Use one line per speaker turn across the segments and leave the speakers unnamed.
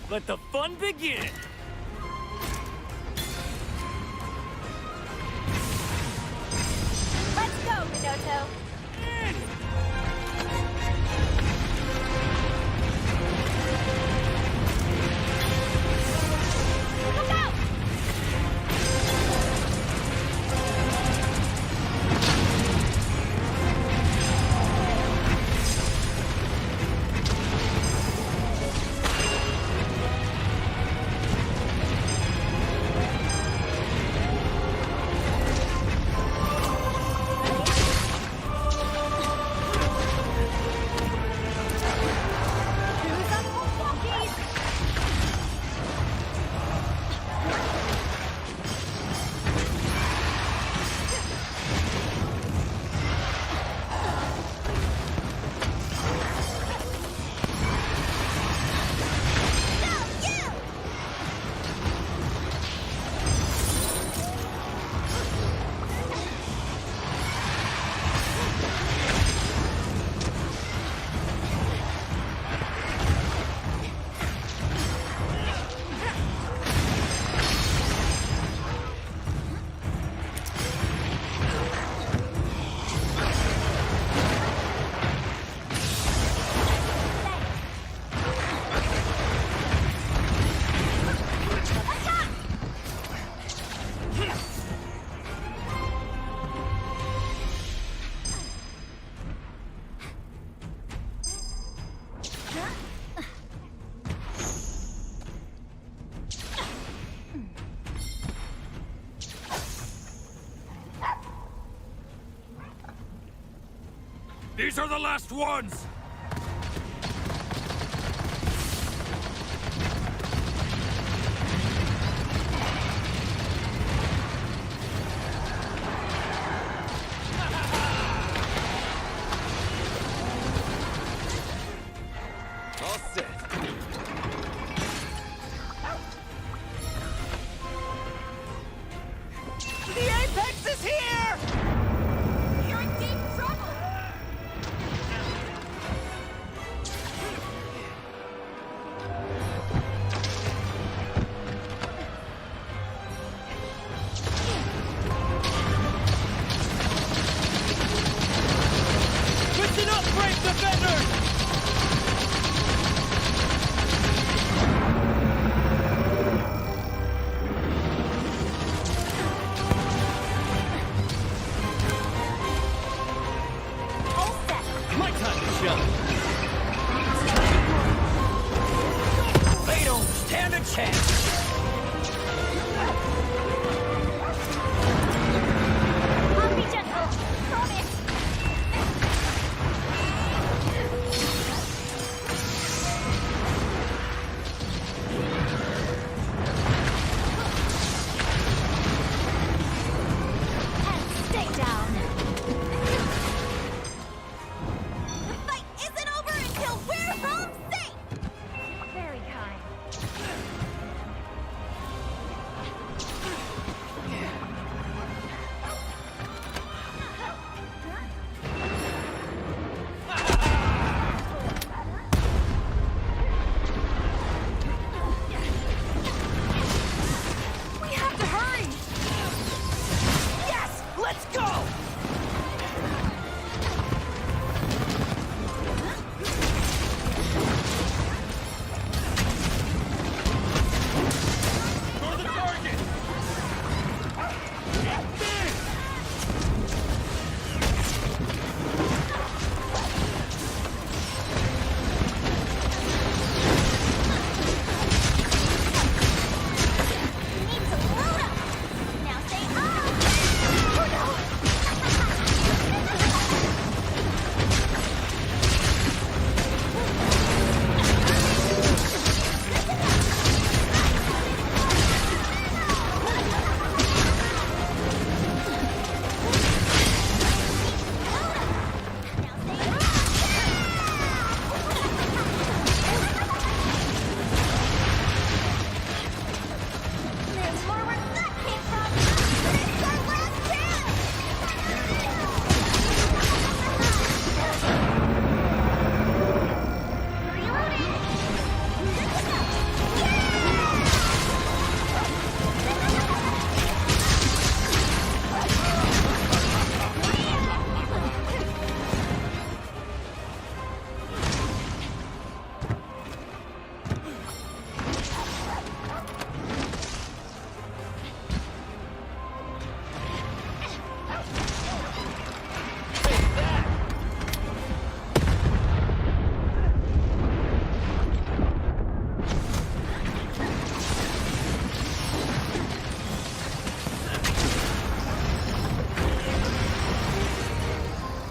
Let the fun begin!
Let's go, Minato! Look out!
These are the last ones!
All set. The apex is here!
You're in deep trouble!
Listen up, brave defenders!
All set!
My time to shine! They don't stand a chance!
I'll be gentle. Promise. And stay down. The fight isn't over until we're home safe. Very kind.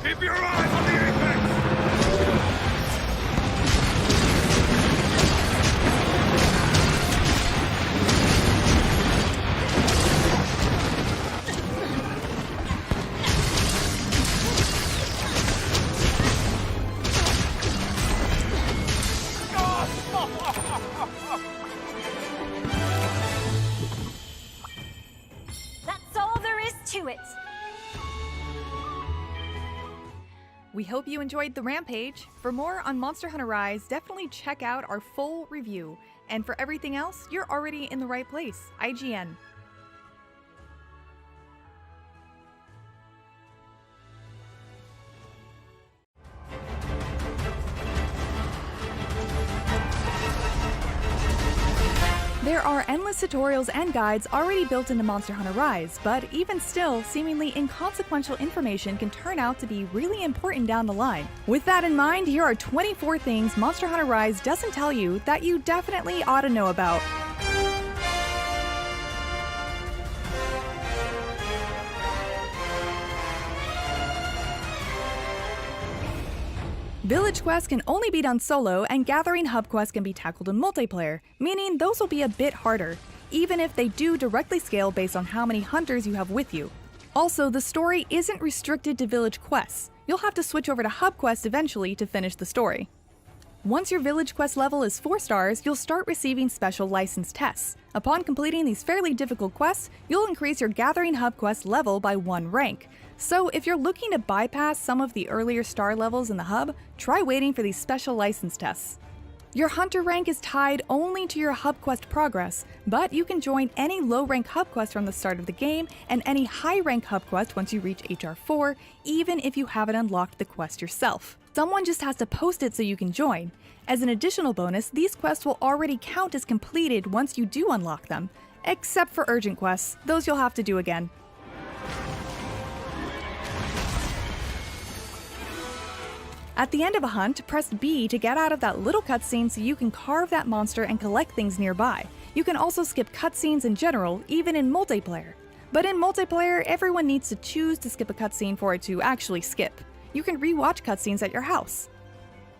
Keep your eyes on the apex!
That's all there is to it.
We hope you enjoyed the rampage. For more on Monster Hunter Rise, definitely check out our full review. And for everything else, you're already in the right place. IGN. There are endless tutorials and guides already built into Monster Hunter Rise, but even still, seemingly inconsequential information can turn out to be really important down the line. With that in mind, here are 24 things Monster Hunter Rise doesn't tell you that you definitely ought to know about. Village quests can only be done solo, and gathering hub quests can be tackled in multiplayer, meaning those will be a bit harder, even if they do directly scale based on how many hunters you have with you. Also, the story isn't restricted to village quests. You'll have to switch over to hub quests eventually to finish the story. Once your village quest level is 4 stars, you'll start receiving special license tests. Upon completing these fairly difficult quests, you'll increase your gathering hub quest level by 1 rank. So if you're looking to bypass some of the earlier star levels in the hub, try waiting for these special license tests. Your hunter rank is tied only to your hub quest progress, but you can join any low rank hub quest from the start of the game and any high rank hub quest once you reach HR 4, even if you haven't unlocked the quest yourself. Someone just has to post it so you can join. As an additional bonus, these quests will already count as completed once you do unlock them, except for urgent quests. Those you'll have to do again. At the end of a hunt, press B to get out of that little cutscene so you can carve that monster and collect things nearby. You can also skip cutscenes in general, even in multiplayer. But in multiplayer, everyone needs to choose to skip a cutscene for it to actually skip. You can re-watch cutscenes at your house.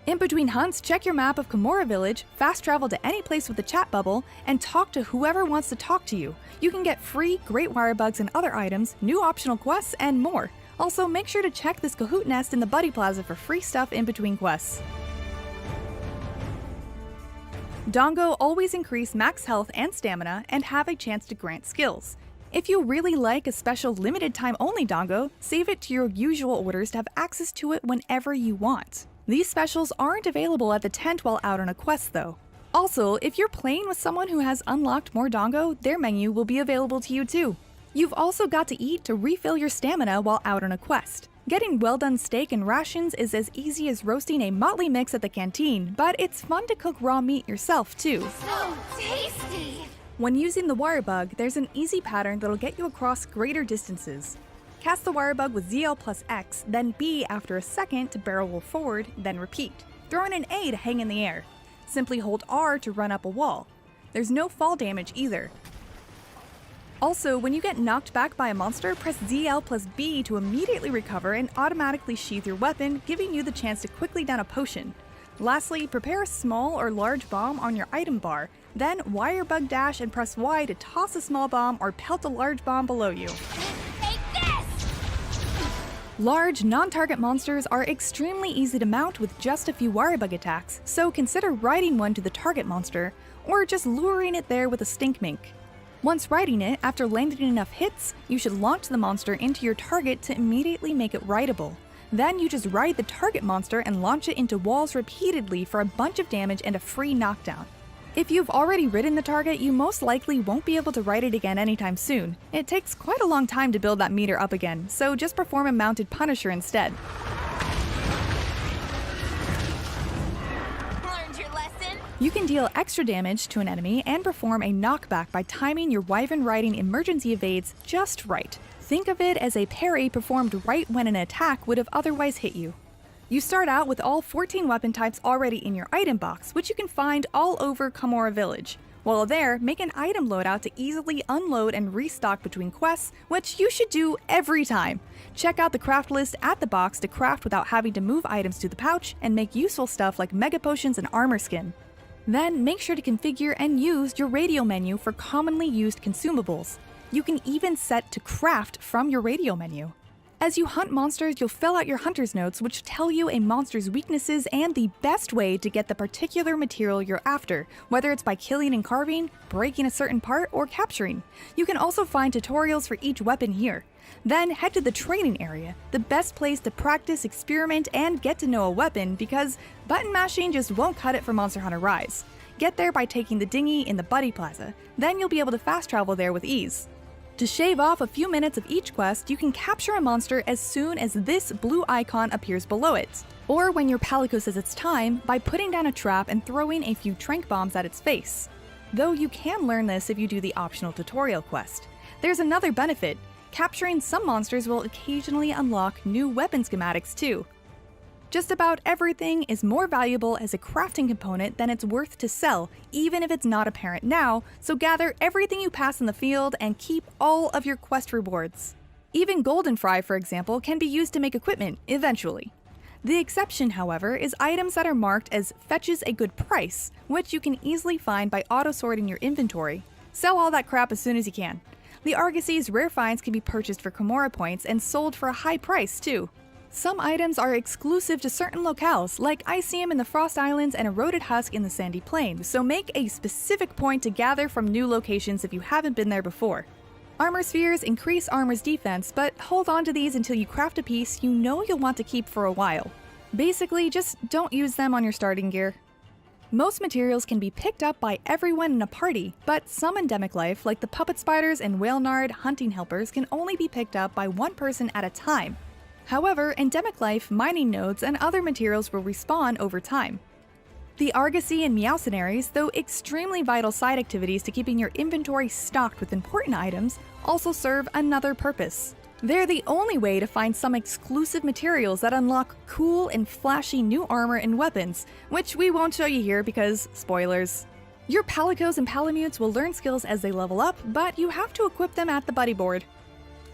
In between hunts, check your map of Kimura Village, fast travel to any place with a chat bubble, and talk to whoever wants to talk to you. You can get free Great Wire Bugs and other items, new optional quests, and more. Also, make sure to check this Kahoot nest in the Buddy Plaza for free stuff in between quests. Dongo always increase max health and stamina and have a chance to grant skills. If you really like a special limited time only Dongo, save it to your usual orders to have access to it whenever you want. These specials aren't available at the tent while out on a quest though. Also, if you're playing with someone who has unlocked more Dongo, their menu will be available to you too. You've also got to eat to refill your stamina while out on a quest. Getting well-done steak and rations is as easy as roasting a motley mix at the canteen, but it's fun to cook raw meat yourself too.
So tasty!
When using the wire bug, there's an easy pattern that'll get you across greater distances. Cast the wire bug with ZL plus X, then B after a second to barrel roll forward, then repeat. Throw in an A to hang in the air. Simply hold R to run up a wall. There's no fall damage either. Also, when you get knocked back by a monster, press ZL plus B to immediately recover and automatically sheath your weapon, giving you the chance to quickly down a potion. Lastly, prepare a small or large bomb on your item bar, then wire bug dash and press Y to toss a small bomb or pelt a large bomb below you.
Take this!
Large, non-target monsters are extremely easy to mount with just a few wire bug attacks, so consider riding one to the target monster, or just luring it there with a stink mink. Once riding it, after landing enough hits, you should launch the monster into your target to immediately make it rideable. Then you just ride the target monster and launch it into walls repeatedly for a bunch of damage and a free knockdown. If you've already ridden the target, you most likely won't be able to ride it again anytime soon. It takes quite a long time to build that meter up again, so just perform a mounted Punisher instead.
Learned your lesson?
You can deal extra damage to an enemy and perform a knockback by timing your Wyvern riding emergency evades just right. Think of it as a parry performed right when an attack would have otherwise hit you. You start out with all 14 weapon types already in your item box, which you can find all over Kimura Village. While there, make an item loadout to easily unload and restock between quests, which you should do every time. Check out the craft list at the box to craft without having to move items to the pouch and make useful stuff like mega potions and armor skin. Then make sure to configure and use your radio menu for commonly used consumables. You can even set to craft from your radio menu. As you hunt monsters, you'll fill out your hunter's notes, which tell you a monster's weaknesses and the best way to get the particular material you're after, whether it's by killing and carving, breaking a certain part, or capturing. You can also find tutorials for each weapon here. Then head to the training area, the best place to practice, experiment, and get to know a weapon, because button mashing just won't cut it for Monster Hunter Rise. Get there by taking the dinghy in the Buddy Plaza, then you'll be able to fast travel there with ease. To shave off a few minutes of each quest, you can capture a monster as soon as this blue icon appears below it, or when your Palico says it's time, by putting down a trap and throwing a few tranq bombs at its face. Though you can learn this if you do the optional tutorial quest. There's another benefit. Capturing some monsters will occasionally unlock new weapon schematics too. Just about everything is more valuable as a crafting component than it's worth to sell, even if it's not apparent now, so gather everything you pass in the field and keep all of your quest rewards. Even golden fry, for example, can be used to make equipment, eventually. The exception, however, is items that are marked as fetches a good price, which you can easily find by auto-sorting your inventory. Sell all that crap as soon as you can. The Argosy's rare finds can be purchased for Komora points and sold for a high price, too. Some items are exclusive to certain locales, like Icium in the Frost Islands and Eroded Husk in the Sandy Plain, so make a specific point to gather from new locations if you haven't been there before. Armor spheres increase armor's defense, but hold on to these until you craft a piece you know you'll want to keep for a while. Basically, just don't use them on your starting gear. Most materials can be picked up by everyone in a party, but some endemic life, like the puppet spiders and whale nard hunting helpers, can only be picked up by one person at a time. However, endemic life, mining nodes, and other materials will respawn over time. The Argosy and Meowcenaries, though extremely vital side activities to keeping your inventory stocked with important items, also serve another purpose. They're the only way to find some exclusive materials that unlock cool and flashy new armor and weapons, which we won't show you here because, spoilers. Your Palicos and Palamutes will learn skills as they level up, but you have to equip them at the buddy board.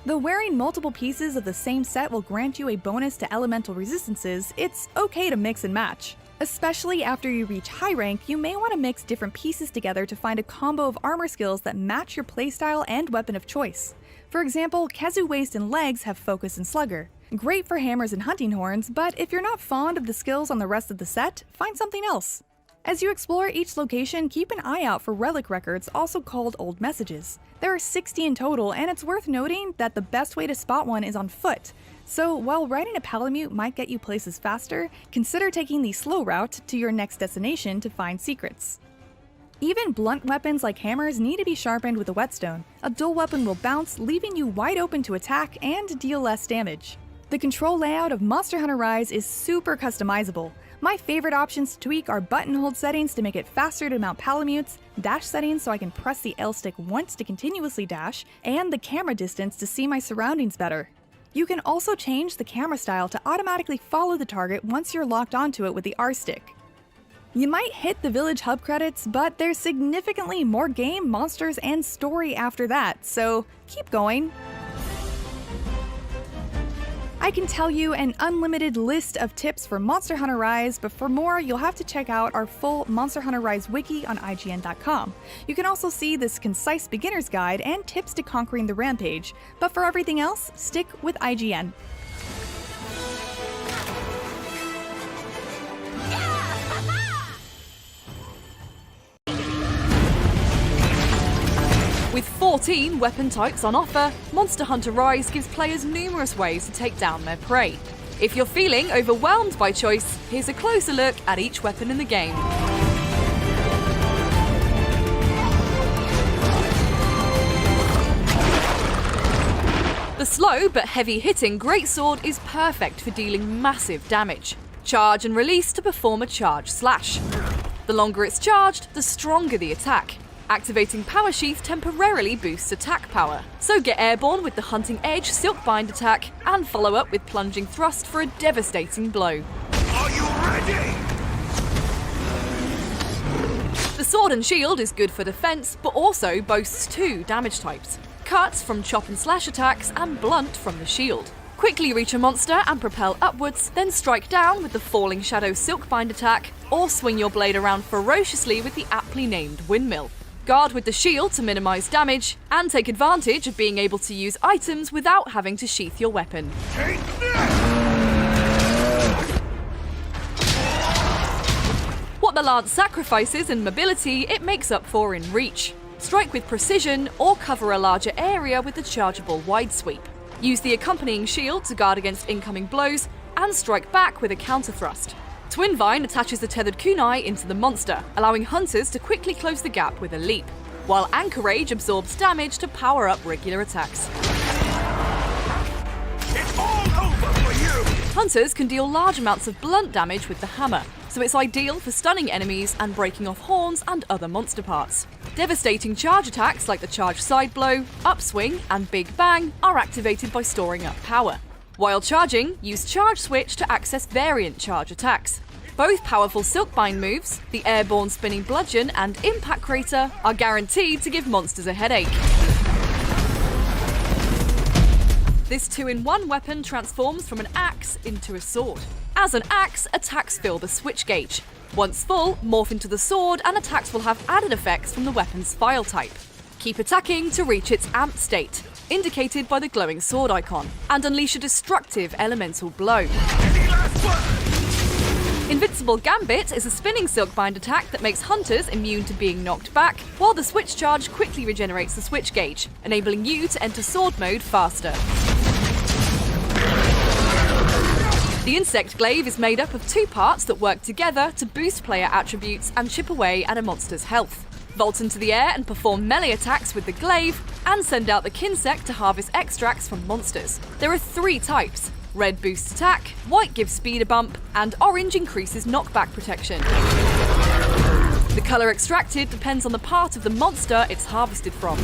Though wearing multiple pieces of the same set will grant you a bonus to elemental resistances, it's okay to mix and match. Especially after you reach high rank, you may want to mix different pieces together to find a combo of armor skills that match your playstyle and weapon of choice. For example, Kezu Waist and Legs have Focus and Slugger. Great for hammers and hunting horns, but if you're not fond of the skills on the rest of the set, find something else. As you explore each location, keep an eye out for relic records, also called old messages. There are 60 in total, and it's worth noting that the best way to spot one is on foot. So while riding a Palamute might get you places faster, consider taking the slow route to your next destination to find secrets. Even blunt weapons like hammers need to be sharpened with a whetstone. A dual weapon will bounce, leaving you wide open to attack and deal less damage. The control layout of Monster Hunter Rise is super customizable. My favorite options to tweak are button hold settings to make it faster to mount Palamutes, dash settings so I can press the L stick once to continuously dash, and the camera distance to see my surroundings better. You can also change the camera style to automatically follow the target once you're locked onto it with the R stick. You might hit the village hub credits, but there's significantly more game, monsters, and story after that, so keep going. I can tell you an unlimited list of tips for Monster Hunter Rise, but for more, you'll have to check out our full Monster Hunter Rise wiki on IGN.com. You can also see this concise beginner's guide and tips to conquering the rampage, but for everything else, stick with IGN.
With 14 weapon types on offer, Monster Hunter Rise gives players numerous ways to take down their prey. If you're feeling overwhelmed by choice, here's a closer look at each weapon in the game. The slow but heavy-hitting Greatsword is perfect for dealing massive damage. Charge and release to perform a charge slash. The longer it's charged, the stronger the attack. Activating Power Sheath temporarily boosts attack power, so get airborne with the Hunting Edge Silkbind attack and follow up with Plunging Thrust for a devastating blow.
Are you ready?
The The sword and shield is good for defense, but also boasts 2 damage types: cut from chop and slash attacks and blunt from the shield. Quickly reach a monster and propel upwards, then strike down with the Falling Shadow Silkbind attack, or swing your blade around ferociously with the aptly named Windmill. Guard with the shield to minimise damage, and take advantage of being able to use items without having to sheath your weapon.
Take this!
What the lance sacrifices in mobility, it makes up for in reach. Strike with precision, or cover a larger area with the chargeable wide sweep. Use the accompanying shield to guard against incoming blows, and strike back with a counter thrust. Twin Vine attaches the tethered kunai into the monster, allowing hunters to quickly close the gap with a leap, while Anchorage absorbs damage to power up regular attacks.
It's all over for you!
Hunters can deal large amounts of blunt damage with the hammer, so it's ideal for stunning enemies and breaking off horns and other monster parts. Devastating charge attacks like the charge side blow, upswing, and big bang are activated by storing up power. While charging, use charge switch to access variant charge attacks. Both powerful Silkbind moves, the airborne spinning bludgeon and impact crater, are guaranteed to give monsters a headache. This 2-in-1 weapon transforms from an axe into a sword. As an axe, attacks fill the switch gauge. Once full, morph into the sword and attacks will have added effects from the weapon's file type. Keep attacking to reach its amped state, indicated by the glowing sword icon, and unleash a destructive elemental blow.
Any last words?
Invincible Gambit is a spinning Silkbind attack that makes hunters immune to being knocked back, while the switch charge quickly regenerates the switch gauge, enabling you to enter sword mode faster. The Insect Glaive is made up of 2 parts that work together to boost player attributes and chip away at a monster's health. Vault into the air and perform melee attacks with the glaive, and send out the Kinsect to harvest extracts from monsters. There are 3 types: red boosts attack, white gives speed a bump, and orange increases knockback protection. The colour extracted depends on the part of the monster it's harvested from.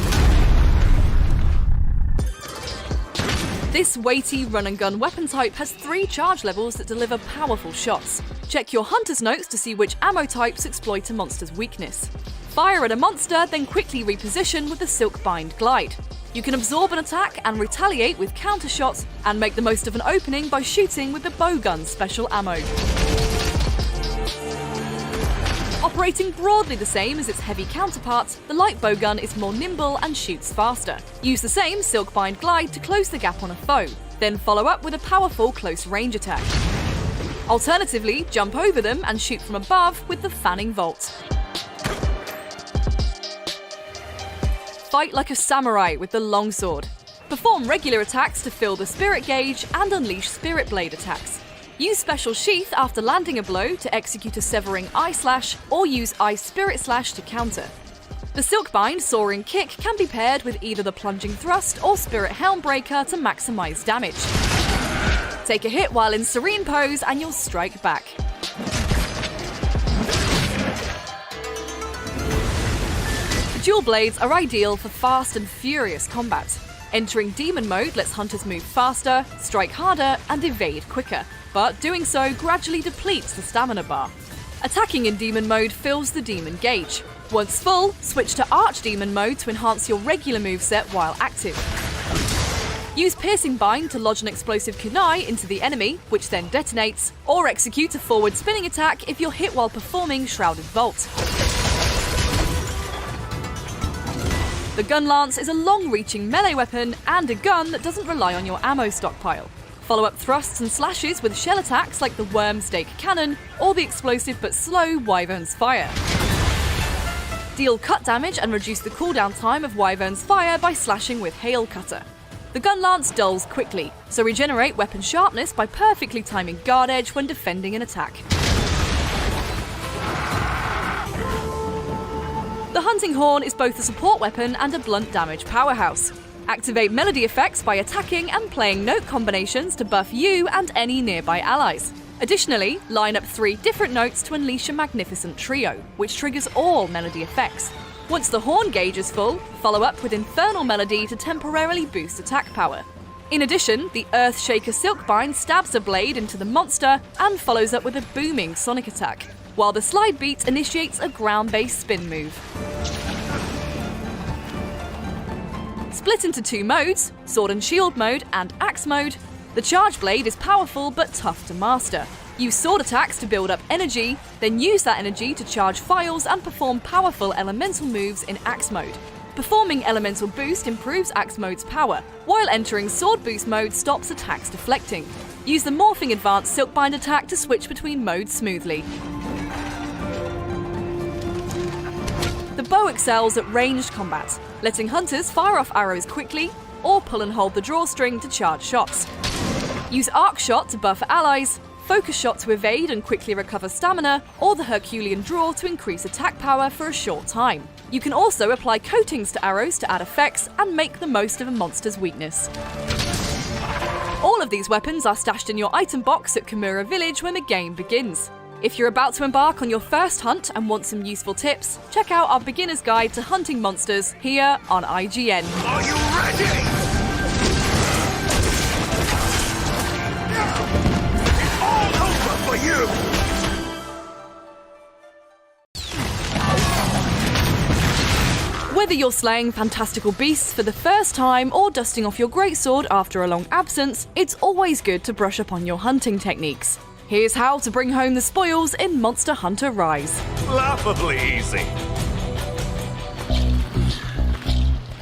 This weighty run-and-gun weapon type has 3 charge levels that deliver powerful shots. Check your hunter's notes to see which ammo types exploit a monster's weakness. Fire at a monster, then quickly reposition with the Silkbind glide. You can absorb an attack and retaliate with counter shots, and make the most of an opening by shooting with the bowgun's special ammo. Operating broadly the same as its heavy counterparts, the light bowgun is more nimble and shoots faster. Use the same Silkbind glide to close the gap on a foe, then follow up with a powerful close range attack. Alternatively, jump over them and shoot from above with the Fanning Vault. Fight like a samurai with the longsword. Perform regular attacks to fill the spirit gauge and unleash spirit blade attacks. Use special sheath after landing a blow to execute a severing eye slash, or use ice spirit slash to counter. The Silkbind soaring kick can be paired with either the plunging thrust or spirit helm breaker to maximise damage. Take a hit while in serene pose and you'll strike back. The dual blades are ideal for fast and furious combat. Entering demon mode lets hunters move faster, strike harder, and evade quicker, but doing so gradually depletes the stamina bar. Attacking in demon mode fills the demon gauge. Once full, switch to archdemon mode to enhance your regular moveset while active. Use piercing bind to lodge an explosive kunai into the enemy, which then detonates, or execute a forward spinning attack if you're hit while performing shrouded vault. The gun lance is a long-reaching melee weapon and a gun that doesn't rely on your ammo stockpile. Follow up thrusts and slashes with shell attacks like the worm stake cannon or the explosive but slow Wyvern's fire. Deal cut damage and reduce the cooldown time of Wyvern's fire by slashing with hail cutter. The gun lance dulls quickly, so regenerate weapon sharpness by perfectly timing guard edge when defending an attack. The hunting horn is both a support weapon and a blunt damage powerhouse. Activate melody effects by attacking and playing note combinations to buff you and any nearby allies. Additionally, line up 3 different notes to unleash a magnificent trio, which triggers all melody effects. Once the horn gauge is full, follow up with Infernal Melody to temporarily boost attack power. In addition, the Earthshaker Silkbind stabs a blade into the monster and follows up with a booming sonic attack. while the slide beat initiates a ground-based spin move. Split into two modes, Sword and Shield mode and Axe mode, the Charge Blade is powerful but tough to master. Use sword attacks to build up energy, then use that energy to charge files and perform powerful elemental moves in Axe mode. Performing Elemental Boost improves Axe mode's power, while entering Sword Boost mode stops attacks deflecting. Use the Morphing Advanced Silkbind attack to switch between modes smoothly. The bow excels at ranged combat, letting hunters fire off arrows quickly, or pull and hold the drawstring to charge shots. Use Arc Shot to buff allies, Focus Shot to evade and quickly recover stamina, or the Herculean Draw to increase attack power for a short time. You can also apply coatings to arrows to add effects and make the most of a monster's weakness. All of these weapons are stashed in your item box at Kimura Village when the game begins. If you're about to embark on your first hunt and want some useful tips, check out our beginner's guide to hunting monsters here on IGN.
Are you ready? It's all over for you!
Whether you're slaying fantastical beasts for the first time or dusting off your greatsword after a long absence, it's always good to brush up on your hunting techniques. Here's how to bring home the spoils in Monster Hunter Rise.
Laughably easy.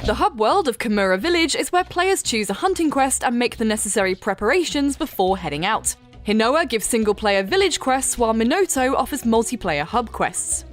The hub world of Kimura Village is where players choose a hunting quest and make the necessary preparations before heading out. Hinoa gives single-player village quests, while Minoto offers multiplayer hub quests.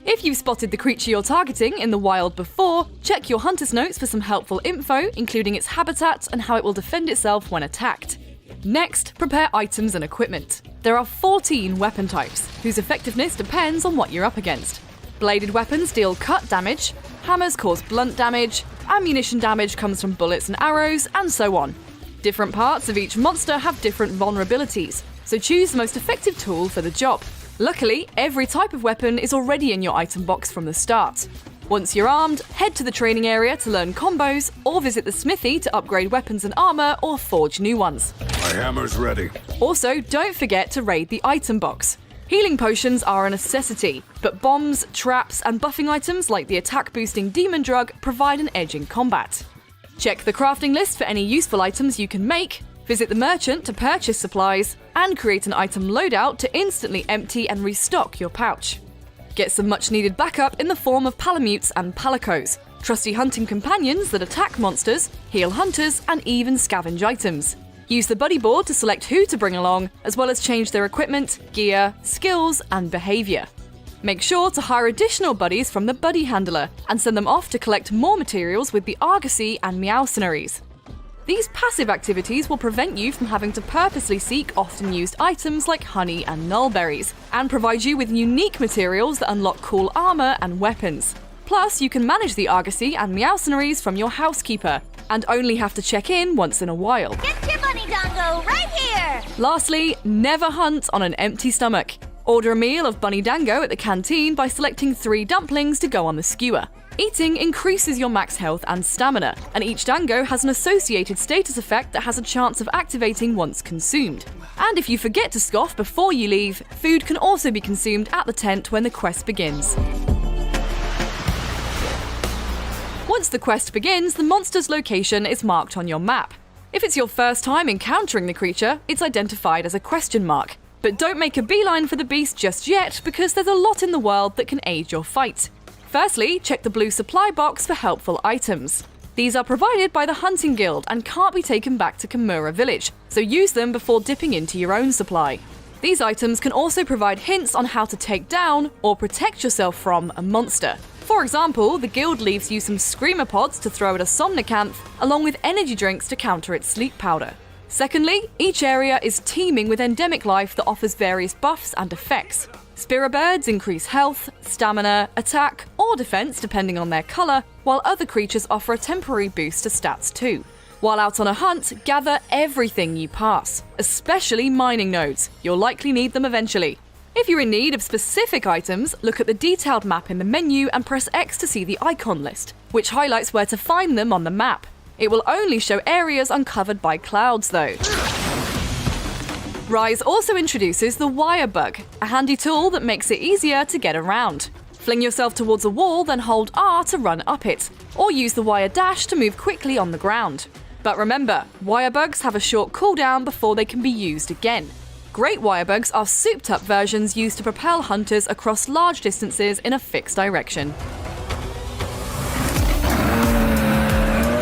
If you've spotted the creature you're targeting in the wild before, check your hunter's notes for some helpful info, including its habitat and how it will defend itself when attacked. Next, prepare items and equipment. There are 14 weapon types, whose effectiveness depends on what you're up against. Bladed weapons deal cut damage, hammers cause blunt damage, ammunition damage comes from bullets and arrows, and so on. Different parts of each monster have different vulnerabilities, so choose the most effective tool for the job. Luckily, every type of weapon is already in your item box from the start. Once you're armed, head to the training area to learn combos, or visit the smithy to upgrade weapons and armor or forge new ones.
My hammer's ready.
Also, don't forget to raid the item box. Healing potions are a necessity, but bombs, traps, and buffing items like the attack-boosting demon drug provide an edge in combat. Check the crafting list for any useful items you can make, visit the merchant to purchase supplies, and create an item loadout to instantly empty and restock your pouch. Get some much-needed backup in the form of palamutes and palicos, trusty hunting companions that attack monsters, heal hunters, and even scavenge items. Use the buddy board to select who to bring along, as well as change their equipment, gear, skills, and behaviour. Make sure to hire additional buddies from the buddy handler, and send them off to collect more materials with the Argosy and Meowcenaries. These passive activities will prevent you from having to purposely seek often used items like honey and nullberries, and provide you with unique materials that unlock cool armor and weapons. Plus, you can manage the Argosy and Meowcenaries from your housekeeper, and only have to check in once in a while.
Get your bunny dango right here!
Lastly, never hunt on an empty stomach. Order a meal of bunny dango at the canteen by selecting 3 dumplings to go on the skewer. Eating increases your max health and stamina, and each dango has an associated status effect that has a chance of activating once consumed. And if you forget to scoff before you leave, food can also be consumed at the tent when the quest begins. Once the quest begins, the monster's location is marked on your map. If it's your first time encountering the creature, it's identified as a question mark. But don't make a beeline for the beast just yet, because there's a lot in the world that can aid your fight. Firstly, check the blue supply box for helpful items. These are provided by the Hunting Guild and can't be taken back to Kimura Village, so use them before dipping into your own supply. These items can also provide hints on how to take down or protect yourself from a monster. For example, the guild leaves you some screamer pods to throw at a somnicanth, along with energy drinks to counter its sleep powder. Secondly, each area is teeming with endemic life that offers various buffs and effects. Spiribirds increase health, stamina, attack, or defense depending on their color, while other creatures offer a temporary boost to stats too. While out on a hunt, gather everything you pass, especially mining nodes. You'll likely need them eventually. If you're in need of specific items, look at the detailed map in the menu and press X to see the icon list, which highlights where to find them on the map. It will only show areas uncovered by clouds though. Rise also introduces the wire bug, a handy tool that makes it easier to get around. Fling yourself towards a wall, then hold R to run up it, or use the wire dash to move quickly on the ground. But remember, wire bugs have a short cooldown before they can be used again. Great wire bugs are souped-up versions used to propel hunters across large distances in a fixed direction.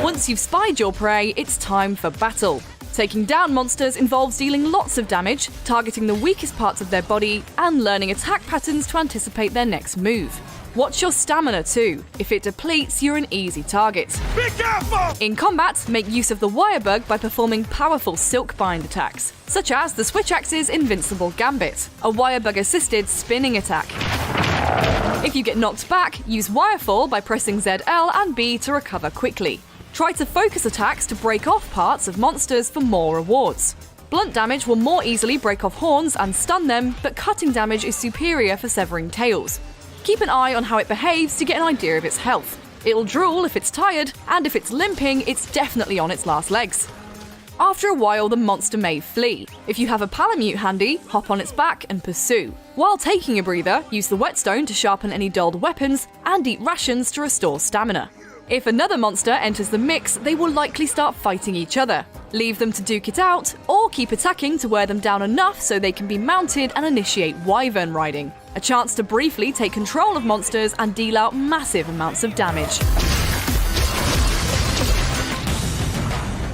Once you've spied your prey, it's time for battle. Taking down monsters involves dealing lots of damage, targeting the weakest parts of their body, and learning attack patterns to anticipate their next move. Watch your stamina too. If it depletes, you're an easy target.
Be careful!
In combat, make use of the wire bug by performing powerful silk bind attacks, such as the Switch Axe's Invincible Gambit, a wire bug assisted spinning attack. If you get knocked back, use wire fall by pressing ZL and B to recover quickly. Try to focus attacks to break off parts of monsters for more rewards. Blunt damage will more easily break off horns and stun them, but cutting damage is superior for severing tails. Keep an eye on how it behaves to get an idea of its health. It'll drool if it's tired, and if it's limping, it's definitely on its last legs. After a while, the monster may flee. If you have a palamute handy, hop on its back and pursue. While taking a breather, use the whetstone to sharpen any dulled weapons, and eat rations to restore stamina. If another monster enters the mix, they will likely start fighting each other. Leave them to duke it out, or keep attacking to wear them down enough so they can be mounted and initiate Wyvern riding. A chance to briefly take control of monsters and deal out massive amounts of damage.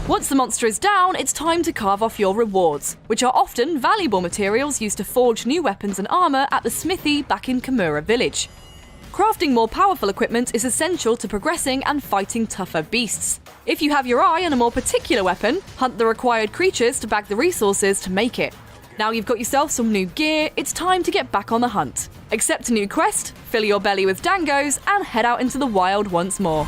Once the monster is down, it's time to carve off your rewards, which are often valuable materials used to forge new weapons and armour at the smithy back in Kimura village. Crafting more powerful equipment is essential to progressing and fighting tougher beasts. If you have your eye on a more particular weapon, hunt the required creatures to bag the resources to make it. Now you've got yourself some new gear, it's time to get back on the hunt. Accept a new quest, fill your belly with dangos, and head out into the wild once more.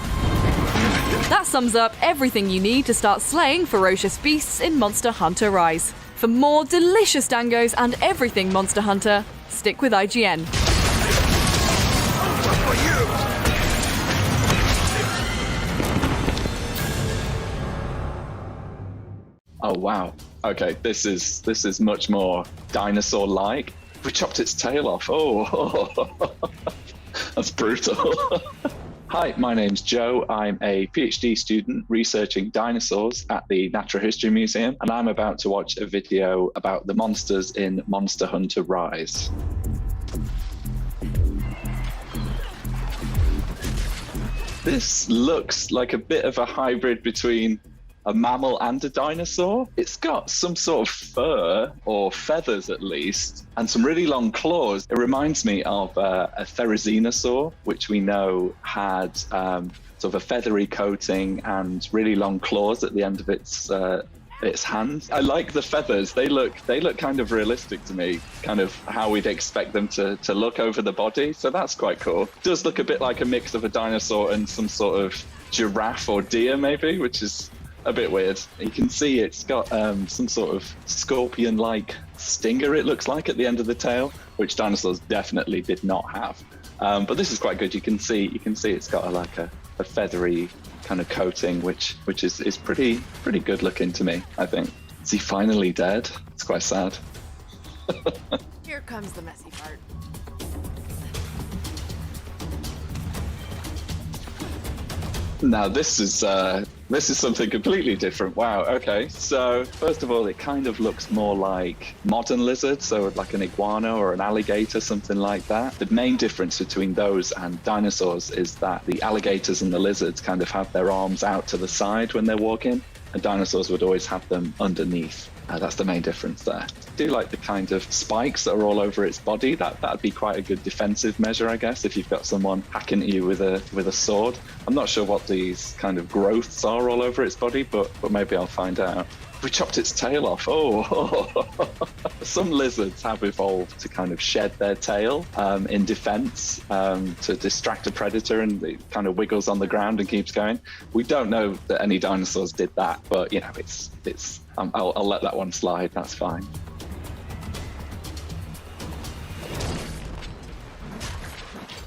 That sums up everything you need to start slaying ferocious beasts in Monster Hunter Rise. For more delicious dangos and everything Monster Hunter, stick with IGN.
For you!
Oh wow. Okay, this is much more dinosaur-like. We chopped its tail off. Oh, that's brutal. Hi, my name's Joe. I'm a PhD student researching dinosaurs at the Natural History Museum, and I'm about to watch a video about the monsters in Monster Hunter Rise. This looks like a bit of a hybrid between a mammal and a dinosaur. It's got some sort of fur, or feathers at least, and some really long claws. It reminds me of a therizinosaur, which we know had sort of a feathery coating and really long claws at the end of its hands. I like the feathers. They look kind of realistic to me, kind of how we'd expect them to look over the body. So that's quite cool. It does look a bit like a mix of a dinosaur and some sort of giraffe or deer maybe, which is a bit weird. You can see it's got some sort of scorpion-like stinger, it looks like, at the end of the tail, which dinosaurs definitely did not have. But this is quite good. You can see it's got a feathery kind of coating, which is pretty good looking to me, I think. Is he finally dead? It's quite sad.
Here comes the messy part.
Now this is something completely different. Wow, okay. So first of all, it kind of looks more like modern lizards, so like an iguana or an alligator, something like that. The main difference between those and dinosaurs is that the alligators and the lizards kind of have their arms out to the side when they're walking, and dinosaurs would always have them underneath. That's the main difference there. I do like the kind of spikes that are all over its body. That'd be quite a good defensive measure, I guess, if you've got someone hacking at you with a sword. I'm not sure what these kind of growths are all over its body, but maybe I'll find out. We chopped its tail off. Oh, some lizards have evolved to kind of shed their tail in defense to distract a predator, and it kind of wiggles on the ground and keeps going. We don't know that any dinosaurs did that, but you know, it's. I'll let that one slide. That's fine.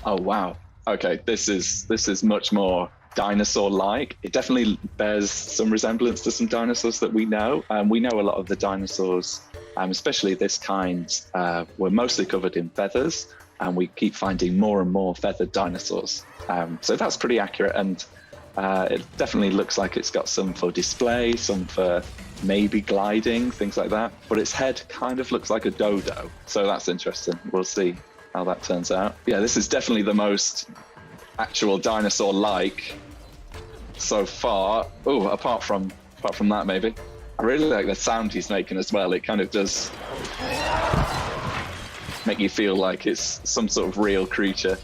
Oh wow. Okay, this is much more dinosaur-like. It definitely bears some resemblance to some dinosaurs that we know. We know a lot of the dinosaurs especially this kind, were mostly covered in feathers, and we keep finding more and more feathered dinosaurs. So that's pretty accurate, and it definitely looks like it's got some for display, some for maybe gliding, things like that. But its head kind of looks like a dodo, so that's interesting. We'll see how that turns out. Yeah, this is definitely the most actual dinosaur-like so far. Oh, apart from that, maybe. I really like the sound he's making as well. It kind of does make you feel like it's some sort of real creature.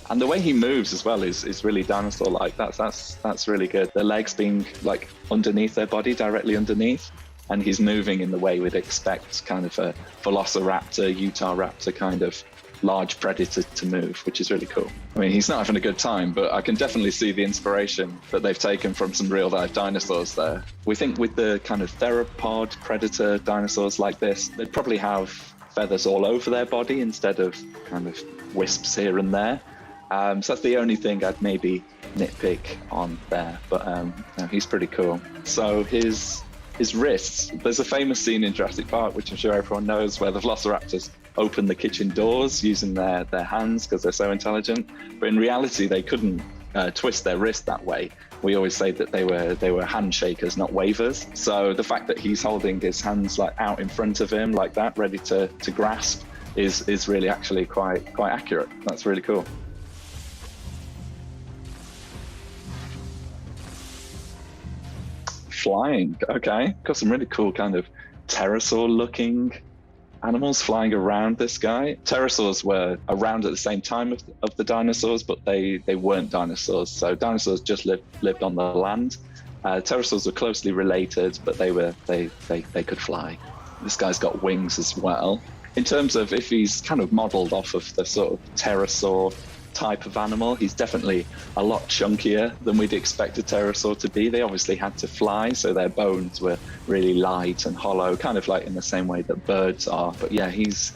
And the way he moves as well is really dinosaur-like. That's really good. The legs being like underneath their body, directly underneath, and he's moving in the way we'd expect kind of a Velociraptor, Utah Raptor kind of large predator to move, which is really cool. I mean, he's not having a good time, but I can definitely see the inspiration that they've taken from some real life dinosaurs there. We think with the kind of theropod predator dinosaurs like this, they'd probably have feathers all over their body instead of kind of wisps here and there. So that's the only thing I'd maybe nitpick on there, but no, he's pretty cool. So his wrists, there's a famous scene in Jurassic Park, which I'm sure everyone knows, where the Velociraptors open the kitchen doors using their hands because they're so intelligent. But in reality, they couldn't twist their wrist that way. We always say that they were handshakers, not wavers. So the fact that he's holding his hands like out in front of him like that, ready to grasp, is really actually quite accurate. That's really cool. Flying, okay. Got some really cool kind of pterosaur looking animals flying around this guy. Pterosaurs were around at the same time of the dinosaurs, but they weren't dinosaurs. So dinosaurs just lived on the land. Pterosaurs were closely related, but they could fly. This guy's got wings as well. In terms of if he's kind of modeled off of the sort of pterosaur type of animal, he's definitely a lot chunkier than we'd expect a pterosaur to be. They obviously had to fly, so their bones were really light and hollow, kind of like in the same way that birds are. But yeah, he's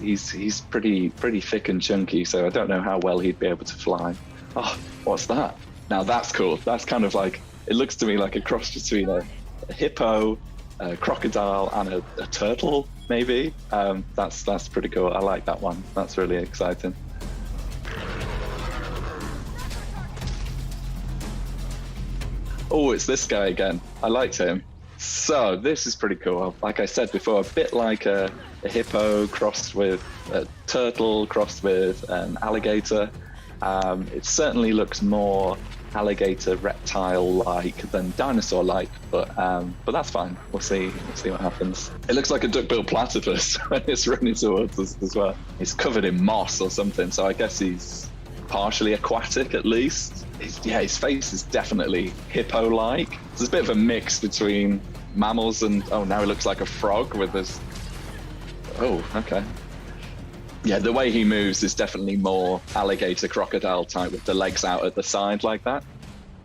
pretty thick and chunky, so I don't know how well he'd be able to fly. Oh, what's that? Now that's cool. That's kind of like, it looks to me like a cross between a hippo, a crocodile, and a turtle, maybe. That's pretty cool. I like that one. That's really exciting. Oh, it's this guy again. I liked him. So this is pretty cool. Like I said before, a bit like a hippo crossed with a turtle, crossed with an alligator. It certainly looks more alligator reptile-like than dinosaur-like, but that's fine. We'll see what happens. It looks like a duck-billed platypus when it's running towards us as well. He's covered in moss or something, so I guess he's partially aquatic at least. His face is definitely hippo-like. There's a bit of a mix between mammals and, oh, now he looks like a frog with this. Oh, okay. Yeah, the way he moves is definitely more alligator crocodile type with the legs out at the side like that.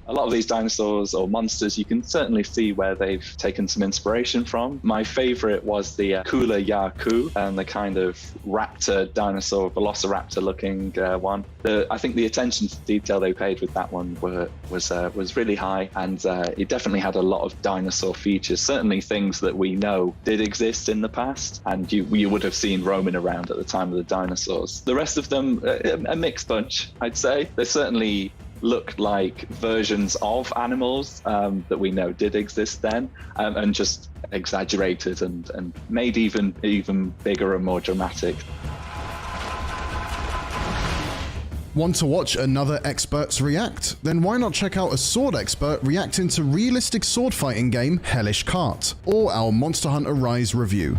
A lot of these dinosaurs or monsters, you can certainly see where they've taken some inspiration from. My favorite was the Kula Yaku, and the kind of raptor dinosaur, velociraptor looking one. I think the attention to detail they paid with that one was really high, and it definitely had a lot of dinosaur features, certainly things that we know did exist in the past, and you would have seen roaming around at the time of the dinosaurs. The rest of them, a mixed bunch, I'd say. They certainly look like versions of animals that we know did exist then, and just exaggerated and made even bigger and more dramatic.
Want to watch another experts react? Then why not check out a sword expert reacting to realistic sword fighting game Hellish Cart, or our Monster Hunter Rise review.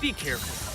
Be careful.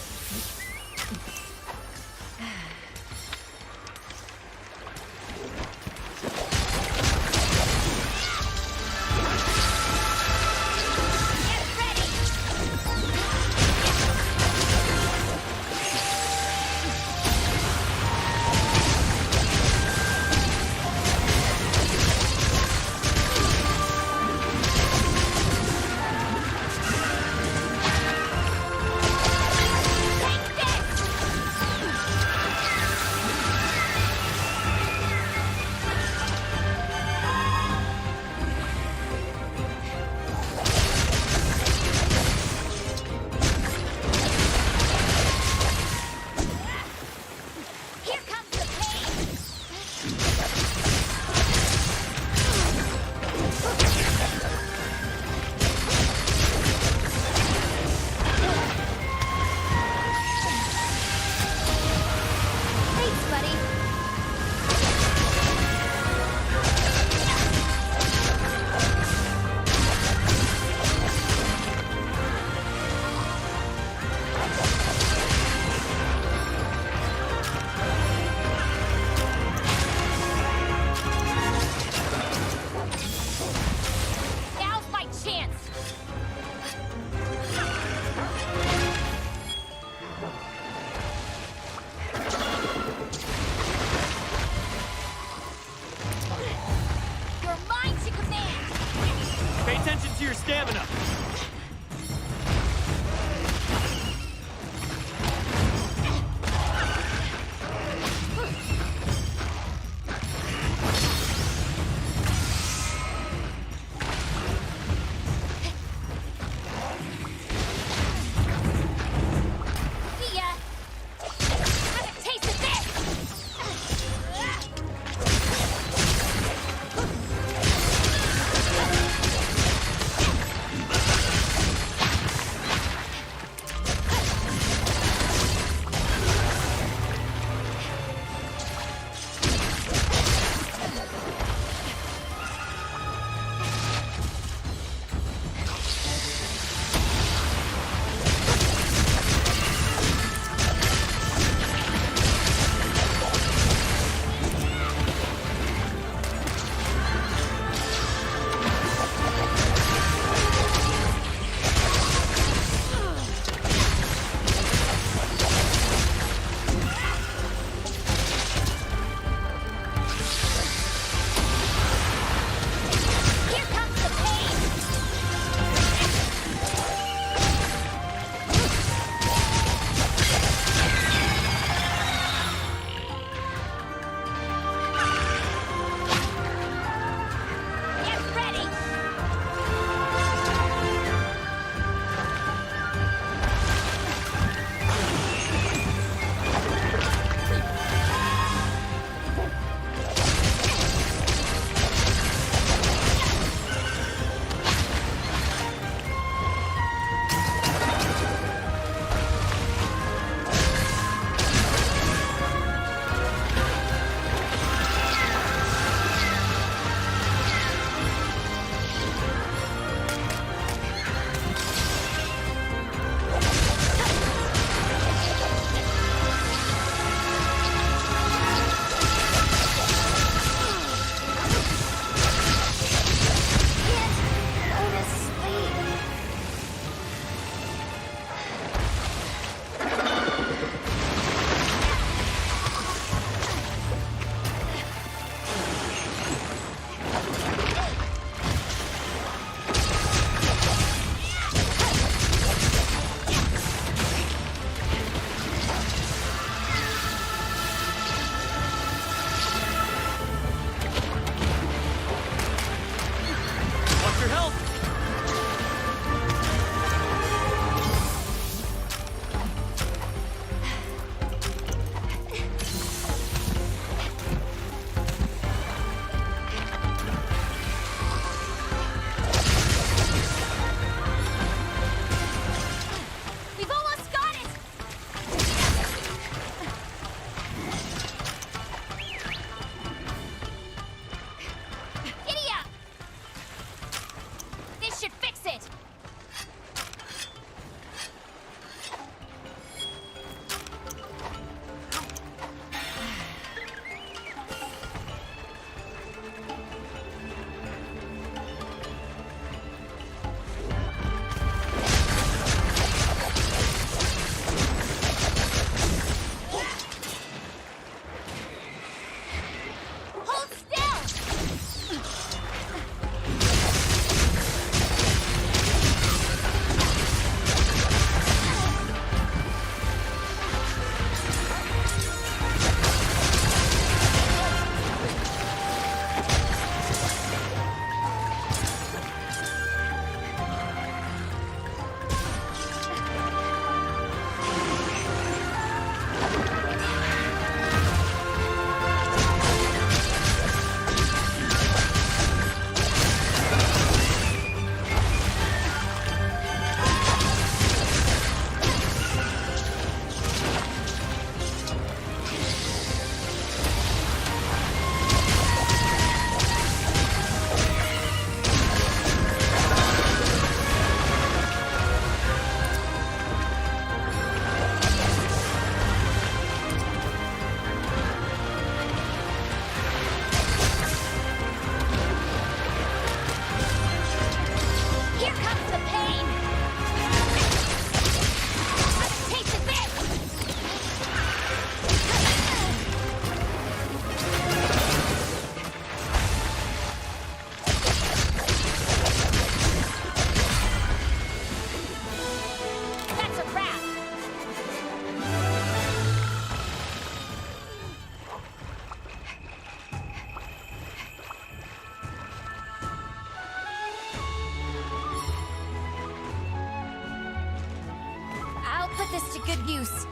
to good use.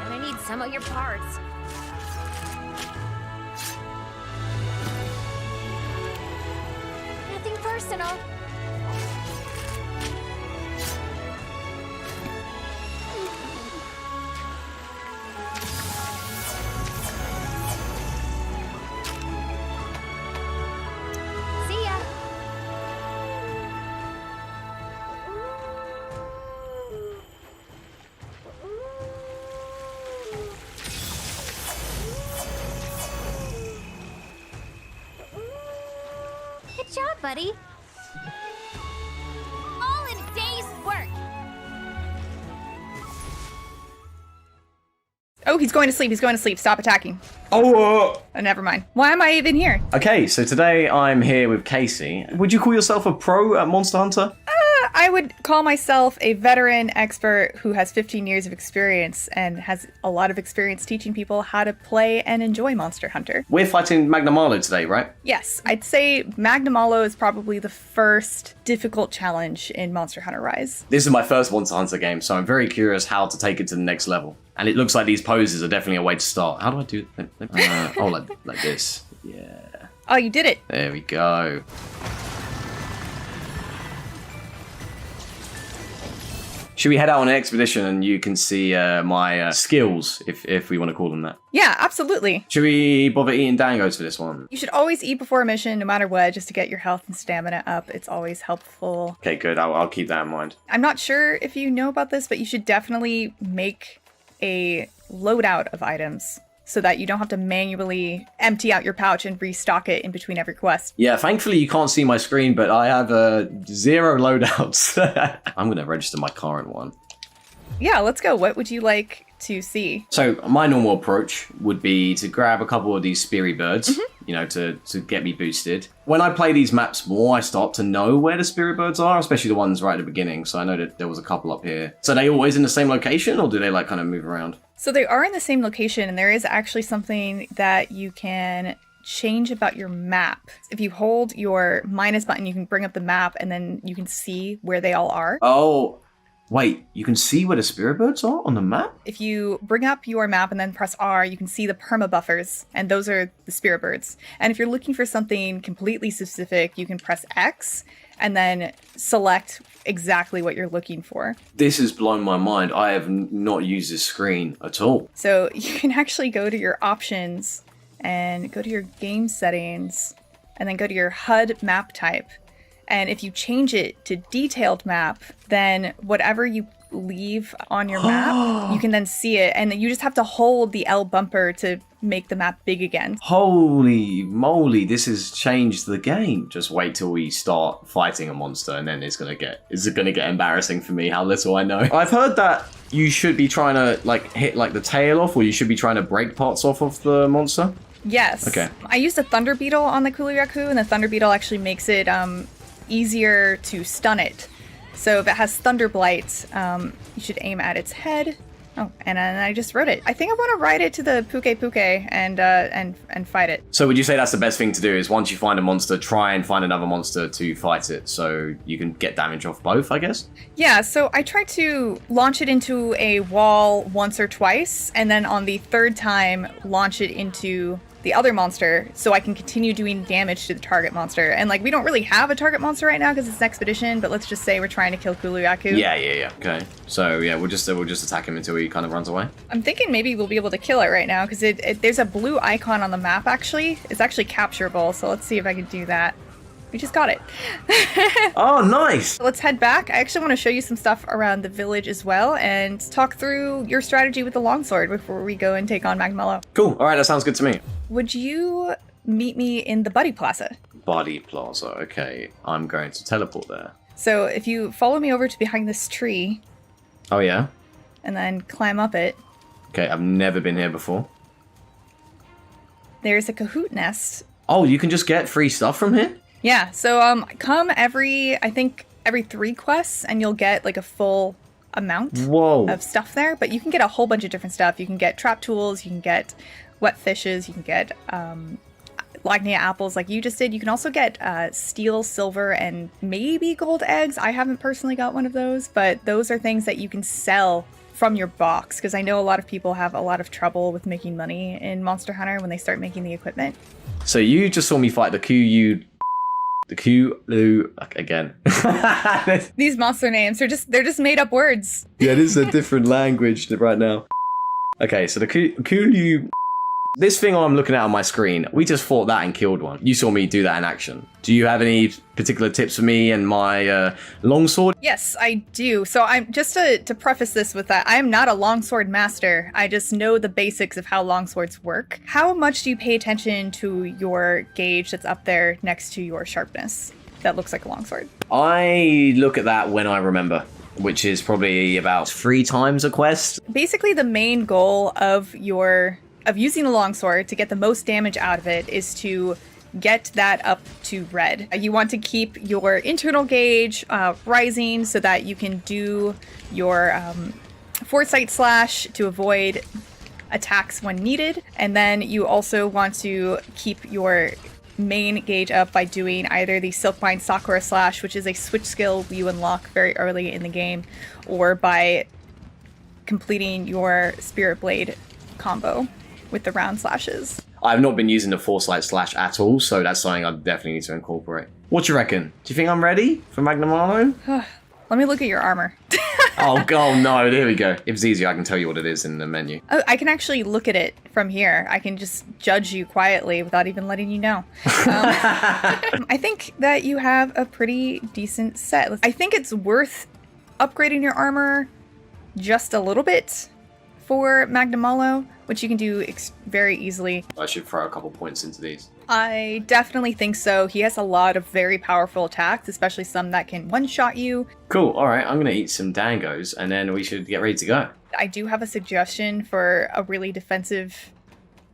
And I need some of your parts. Nothing personal. See ya. Good job, buddy. All in a day's work.
Oh, he's going to sleep. He's going to sleep. Stop attacking.
Oh,
Oh, never mind. Why am I even here?
okay, so today I'm here with Casey. Would you call yourself a pro at Monster Hunter?
I would call myself a veteran expert who has 15 years of experience and has a lot of experience teaching people how to play and enjoy Monster Hunter.
We're fighting Magnamalo today, right?
Yes, I'd say Magnamalo is probably the first difficult challenge in Monster Hunter Rise.
This is my first Monster Hunter game, so I'm very curious how to take it to the next level. And it looks like these poses are definitely a way to start. How do I do it? Like this. Yeah.
Oh, you did it.
There we go. Should we head out on an expedition and you can see my skills, if we want to call them that?
Yeah, absolutely.
Should we bother eating dangos for this one?
You should always eat before a mission, no matter what, just to get your health and stamina up. It's always helpful.
Okay, good. I'll keep that in mind.
I'm not sure if you know about this, but you should definitely make a loadout of items so that you don't have to manually empty out your pouch and restock it in between every quest.
Yeah, thankfully you can't see my screen, but I have 0 loadouts. I'm going to register my current one.
Yeah, let's go. What would you like to see?
So my normal approach would be to grab a couple of these speary birds, you know, to get me boosted. When I play these maps more, I start to know where the speary birds are, especially the ones right at the beginning. So I know that there was a couple up here. So are they always in the same location, or do they like kind of move around?
So they are in the same location, and there is actually something that you can change about your map. If you hold your minus button, you can bring up the map, and then you can see where they all are.
Oh, wait, you can see where the spear birds are on the map?
If you bring up your map and then press R, you can see the perma buffers, and those are the spirit birds. And if you're looking for something completely specific, you can press X and then select exactly what you're looking for.
This has blown my mind. I have not used this screen at all.
So you can actually go to your options and go to your game settings and then go to your HUD map type. And if you change it to detailed map, then whatever you leave on your map, you can then see it. And you just have to hold the L bumper to make the map big again.
Holy moly, this has changed the game. Just wait till we start fighting a monster and then it's gonna get embarrassing for me how little I know. I've heard that you should be trying to like hit like the tail off, or you should be trying to break parts off of the monster.
Yes.
Okay.
I used a Thunder Beetle on the Kuliraku, and the Thunder Beetle actually makes it easier to stun it. So if it has Thunder Blight, you should aim at its head. Oh, and then I just wrote it. I think I want to ride it to the Puke and fight it.
So would you say that's the best thing to do, is once you find a monster, try and find another monster to fight it so you can get damage off both, I guess?
Yeah, so I tried to launch it into a wall once or twice, and then on the third time, launch it into the other monster so I can continue doing damage to the target monster. And like, we don't really have a target monster right now because it's an expedition, but let's just say we're trying to kill Kuliraku.
Yeah. Okay. So yeah, we'll just attack him until he kind of runs away.
I'm thinking maybe we'll be able to kill it right now because there's a blue icon on the map actually. It's actually capturable, so let's see if I can do that. We just got it.
Oh, nice!
Let's head back. I actually want to show you some stuff around the village as well and talk through your strategy with the longsword before we go and take on Magmello.
Cool. All right, that sounds good to me.
Would you meet me in the Buddy Plaza?
Buddy Plaza. Okay, I'm going to teleport there.
So if you follow me over to behind this tree.
Oh, yeah?
And then climb up it.
Okay, I've never been here before.
There's a Kahoot nest.
Oh, you can just get free stuff from here?
Yeah, so come every 3 quests and you'll get like a full amount of stuff there, but you can get a whole bunch of different stuff. You can get trap tools, you can get wet fishes, you can get Lagnia apples like you just did, you can also get steel, silver, and maybe gold eggs. I haven't personally got one of those, but those are things that you can sell from your box, because I know a lot of people have a lot of trouble with making money in Monster Hunter when they start making the equipment.
So you just saw me fight the Kulu again.
These monster names are they're just made up words.
Yeah, this is a different language right now. Okay, so the Kulu... This thing I'm looking at on my screen, we just fought that and killed one. You saw me do that in action. Do you have any particular tips for me and my longsword?
Yes, I do. So I'm just to preface this with that, I am not a longsword master. I just know the basics of how longswords work. How much do you pay attention to your gauge that's up there next to your sharpness that looks like a longsword?
I look at that when I remember, which is probably about 3 times a quest.
Basically, the main goal of using a longsword to get the most damage out of it is to get that up to red. You want to keep your internal gauge rising so that you can do your foresight slash to avoid attacks when needed. And then you also want to keep your main gauge up by doing either the Silkbind Sakura slash, which is a switch skill you unlock very early in the game, or by completing your Spirit Blade combo with the round slashes.
I've not been using the foresight slash at all, so that's something I definitely need to incorporate. What do you reckon? Do you think I'm ready for Magnum Arlo?
Let me look at your armor.
Oh no, there we go. If it's easier, I can tell you what it is in the menu.
Oh, I can actually look at it from here. I can just judge you quietly without even letting you know. I think that you have a pretty decent set. I think it's worth upgrading your armor just a little bit for Magnum Arlo, which you can do very easily.
I should throw a couple points into these.
I definitely think so. He has a lot of very powerful attacks, especially some that can one-shot you.
Cool, alright, I'm gonna eat some dangos and then we should get ready to go.
I do have a suggestion for a really defensive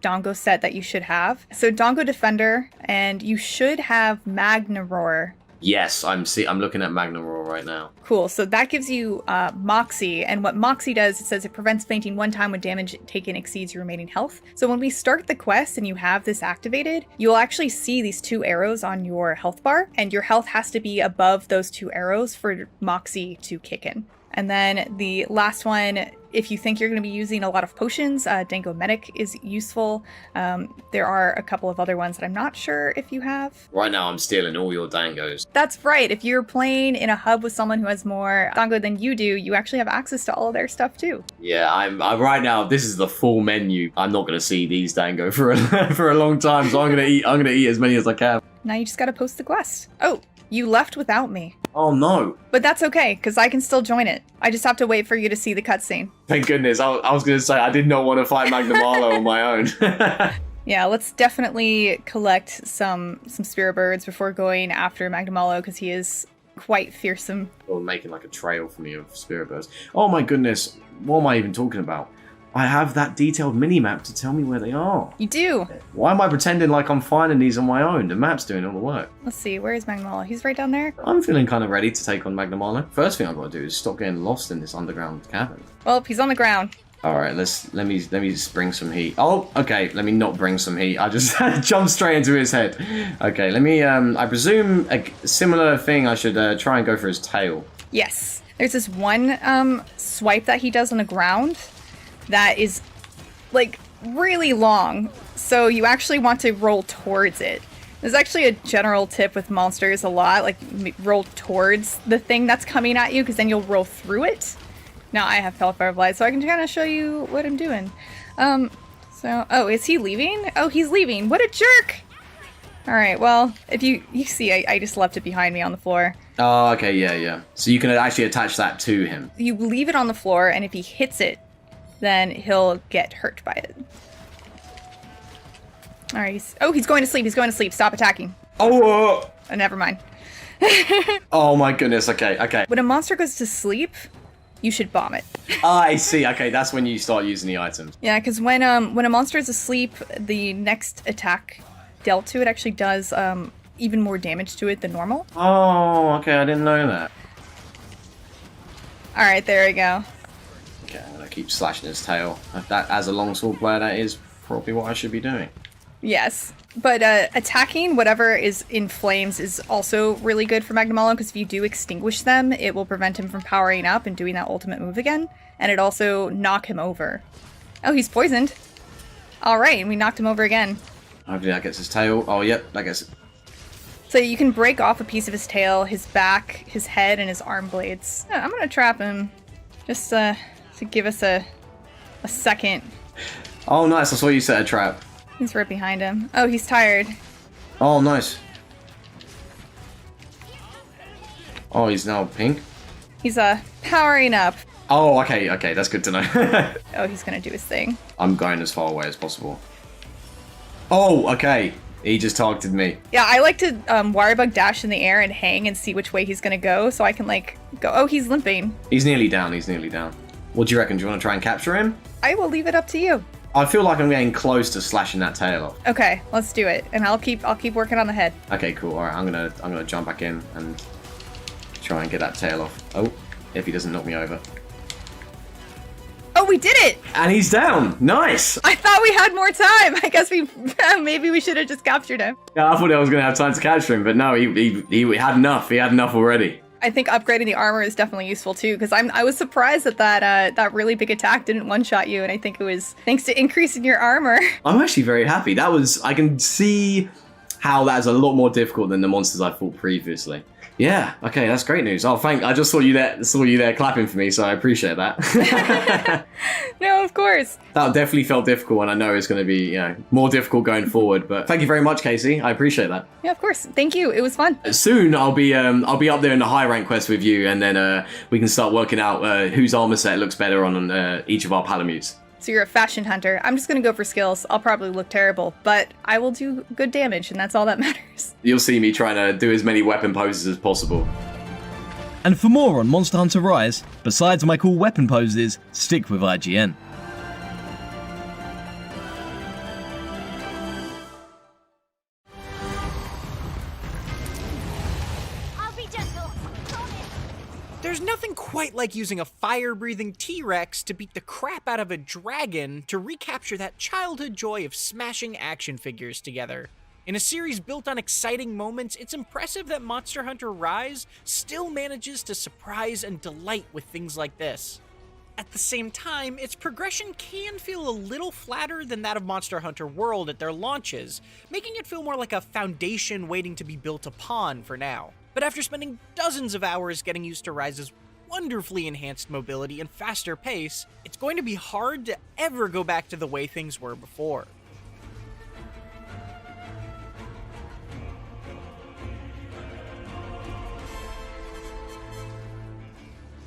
Dongo set that you should have. So Dongo Defender, and you should have Magnaroar.
Yes, I'm looking at Magnaroar right now.
Cool, so that gives you Moxie, and what Moxie does, it says it prevents fainting one time when damage taken exceeds your remaining health. So when we start the quest and you have this activated, you'll actually see these 2 arrows on your health bar, and your health has to be above those 2 arrows for Moxie to kick in. And then the last one, if you think you're going to be using a lot of potions, Dango Medic is useful. There are a couple of other ones that I'm not sure if you have.
Right now I'm stealing all your dangos.
That's right. If you're playing in a hub with someone who has more Dango than you do, you actually have access to all of their stuff too.
Yeah, I'm right now, this is the full menu. I'm not going to see these dango for a long time, so I'm going to eat as many as I can.
Now you just got to post the quest. Oh, you left without me.
Oh no.
But that's okay, because I can still join it. I just have to wait for you to see the cutscene.
Thank goodness. I was going to say, I did not want to fight Magnum Arlo on my own.
Yeah, let's definitely collect some spirit birds before going after Magnum Arlo, because he is quite fearsome.
Or making like a trail for me of spirit birds. Oh my goodness. What am I even talking about? I have that detailed mini-map to tell me where they are.
You do?
Why am I pretending like I'm finding these on my own? The map's doing all the work.
Let's see, where is Magnum Arlo? He's right down there.
I'm feeling kind of ready to take on Magnum Arlo. First thing I've got to do is stop getting lost in this underground cavern.
Well, he's on the ground.
Alright, let me just bring some heat. Oh, okay, let me not bring some heat. I just jumped straight into his head. Okay, let me, I presume a similar thing, I should try and go for his tail.
Yes. There's this one swipe that he does on the ground that is like really long, so you actually want to roll towards it. There's actually a general tip with monsters a lot, like roll towards the thing that's coming at you, because then you'll roll through it. Now I have Pellet Fireflies, so I can kind of show you what I'm doing. Oh, is he leaving? Oh, he's leaving. What a jerk! Alright, well, if you see, I just left it behind me on the floor.
Oh, okay, yeah. So you can actually attach that to him.
You leave it on the floor, and if he hits it, then he'll get hurt by it. Alright, he's going to sleep. He's going to sleep. Stop attacking.
Oh!
Never mind.
Oh my goodness, okay.
When a monster goes to sleep, you should bomb it.
I see, okay, that's when you start using the items.
Yeah, because when a monster is asleep, the next attack dealt to it actually does even more damage to it than normal.
Oh, okay, I didn't know that.
Alright, there we go.
Okay, I'm gonna keep slashing his tail. That, as a longsword player, that is probably what I should be doing.
Yes. But attacking whatever is in flames is also really good for Magnamalo, because if you do extinguish them, it will prevent him from powering up and doing that ultimate move again. And it also knock him over. Oh, he's poisoned. All right, and we knocked him over again.
Hopefully that gets his tail. Oh, yep, that gets it.
So you can break off a piece of his tail, his back, his head, and his arm blades. Yeah, I'm gonna trap him, just to give us a second.
Oh, nice. I saw you set a trap.
He's right behind him. Oh, he's tired.
Oh, nice. Oh, he's now pink.
He's powering up.
Oh, okay, that's good to know.
Oh, he's gonna do his thing.
I'm going as far away as possible. Oh, okay. He just targeted me.
Yeah, I like to wirebug dash in the air and hang and see which way he's gonna go, so I can like go. Oh, he's limping.
He's nearly down. What do you reckon? Do you want to try and capture him?
I will leave it up to you.
I feel like I'm getting close to slashing that tail off.
Okay, let's do it, and I'll keep working on the head.
Okay, cool. All right, I'm gonna jump back in and try and get that tail off. Oh, if he doesn't knock me over.
Oh, we did it!
And he's down. Nice.
I thought we had more time. I guess maybe we should have just captured him.
Yeah, I thought I was gonna have time to capture him, but no, he had enough. He had enough already.
I think upgrading the armor is definitely useful too, because I was surprised that really big attack didn't one-shot you, and I think it was thanks to increasing your armor.
I'm actually very happy. I can see how that's a lot more difficult than the monsters I fought previously. Yeah, okay, that's great news. Oh, I just saw you there clapping for me, so I appreciate that.
No, of course.
That definitely felt difficult, and I know it's going to be, more difficult going forward. But thank you very much, Casey. I appreciate that.
Yeah, of course. Thank you. It was fun.
Soon I'll be up there in the high rank quest with you, and then we can start working out whose armor set looks better on each of our Palamutes.
So you're a fashion hunter. I'm just going to go for skills. I'll probably look terrible, but I will do good damage, and that's all that matters.
You'll see me trying to do as many weapon poses as possible.
And for more on Monster Hunter Rise, besides my cool weapon poses, stick with IGN.
There's nothing quite like using a fire-breathing T-Rex to beat the crap out of a dragon to recapture that childhood joy of smashing action figures together. In a series built on exciting moments, it's impressive that Monster Hunter Rise still manages to surprise and delight with things like this. At the same time, its progression can feel a little flatter than that of Monster Hunter World at their launches, making it feel more like a foundation waiting to be built upon for now. But after spending dozens of hours getting used to Rise's wonderfully enhanced mobility and faster pace, it's going to be hard to ever go back to the way things were before.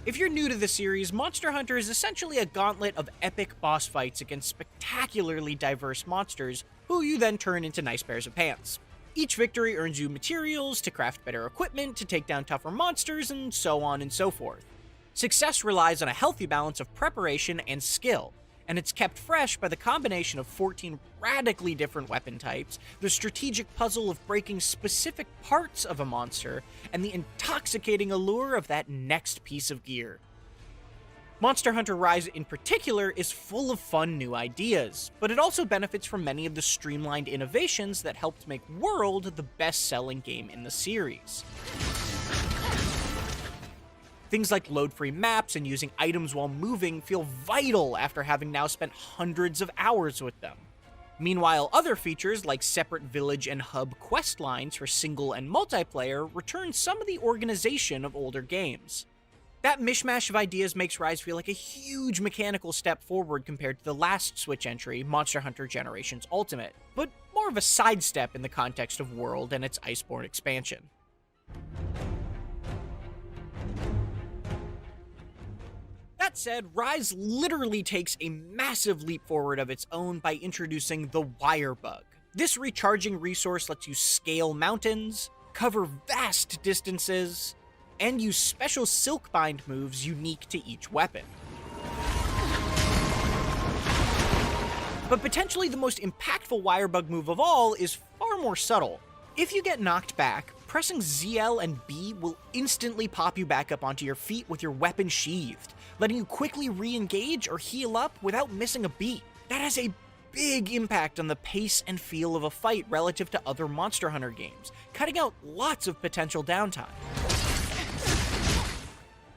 If you're new to the series, Monster Hunter is essentially a gauntlet of epic boss fights against spectacularly diverse monsters, who you then turn into nice pairs of pants. Each victory earns you materials to craft better equipment, to take down tougher monsters, and so on and so forth. Success relies on a healthy balance of preparation and skill, and it's kept fresh by the combination of 14 radically different weapon types, the strategic puzzle of breaking specific parts of a monster, and the intoxicating allure of that next piece of gear. Monster Hunter Rise in particular is full of fun new ideas, but it also benefits from many of the streamlined innovations that helped make World the best-selling game in the series. Things like load-free maps and using items while moving feel vital after having now spent hundreds of hours with them. Meanwhile, other features like separate village and hub quest lines for single and multiplayer return some of the organization of older games. That mishmash of ideas makes Rise feel like a huge mechanical step forward compared to the last Switch entry, Monster Hunter Generations Ultimate, but more of a sidestep in the context of World and its Iceborne expansion. That said, Rise literally takes a massive leap forward of its own by introducing the Wire Bug. This recharging resource lets you scale mountains, cover vast distances, and use special Silkbind moves unique to each weapon. But potentially the most impactful Wirebug move of all is far more subtle. If you get knocked back, pressing ZL and B will instantly pop you back up onto your feet with your weapon sheathed, letting you quickly re-engage or heal up without missing a beat. That has a big impact on the pace and feel of a fight relative to other Monster Hunter games, cutting out lots of potential downtime.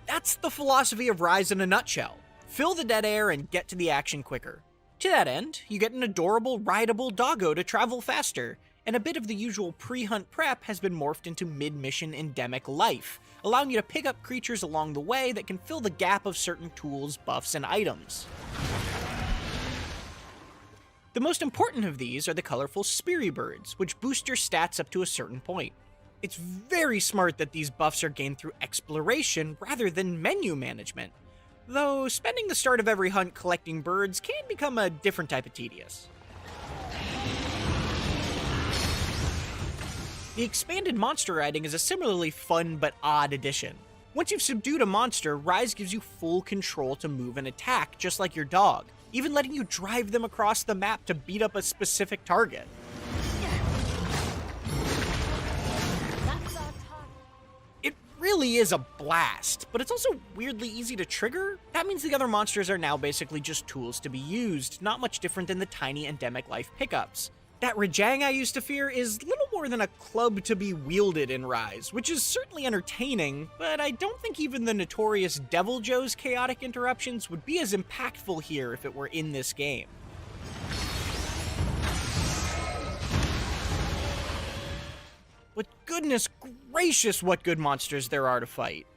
That's the philosophy of Rise in a nutshell. Fill the dead air and get to the action quicker. To that end, you get an adorable, rideable doggo to travel faster, and a bit of the usual pre-hunt prep has been morphed into mid-mission endemic life, allowing you to pick up creatures along the way that can fill the gap of certain tools, buffs, and items. The most important of these are the colorful Speary Birds, which boost your stats up to a certain point. It's very smart that these buffs are gained through exploration rather than menu management, though spending the start of every hunt collecting birds can become a different type of tedious. The expanded monster riding is a similarly fun but odd addition. Once you've subdued a monster, Rise gives you full control to move and attack, just like your dog, even letting you drive them across the map to beat up a specific target. It really is a blast, but it's also weirdly easy to trigger. That means the other monsters are now basically just tools to be used, not much different than the tiny endemic life pickups. That Rajang I used to fear is little more than a club to be wielded in Rise, which is certainly entertaining, but I don't think even the notorious Devil Joe's chaotic interruptions would be as impactful here if it were in this game. But goodness gracious, what good monsters there are to fight.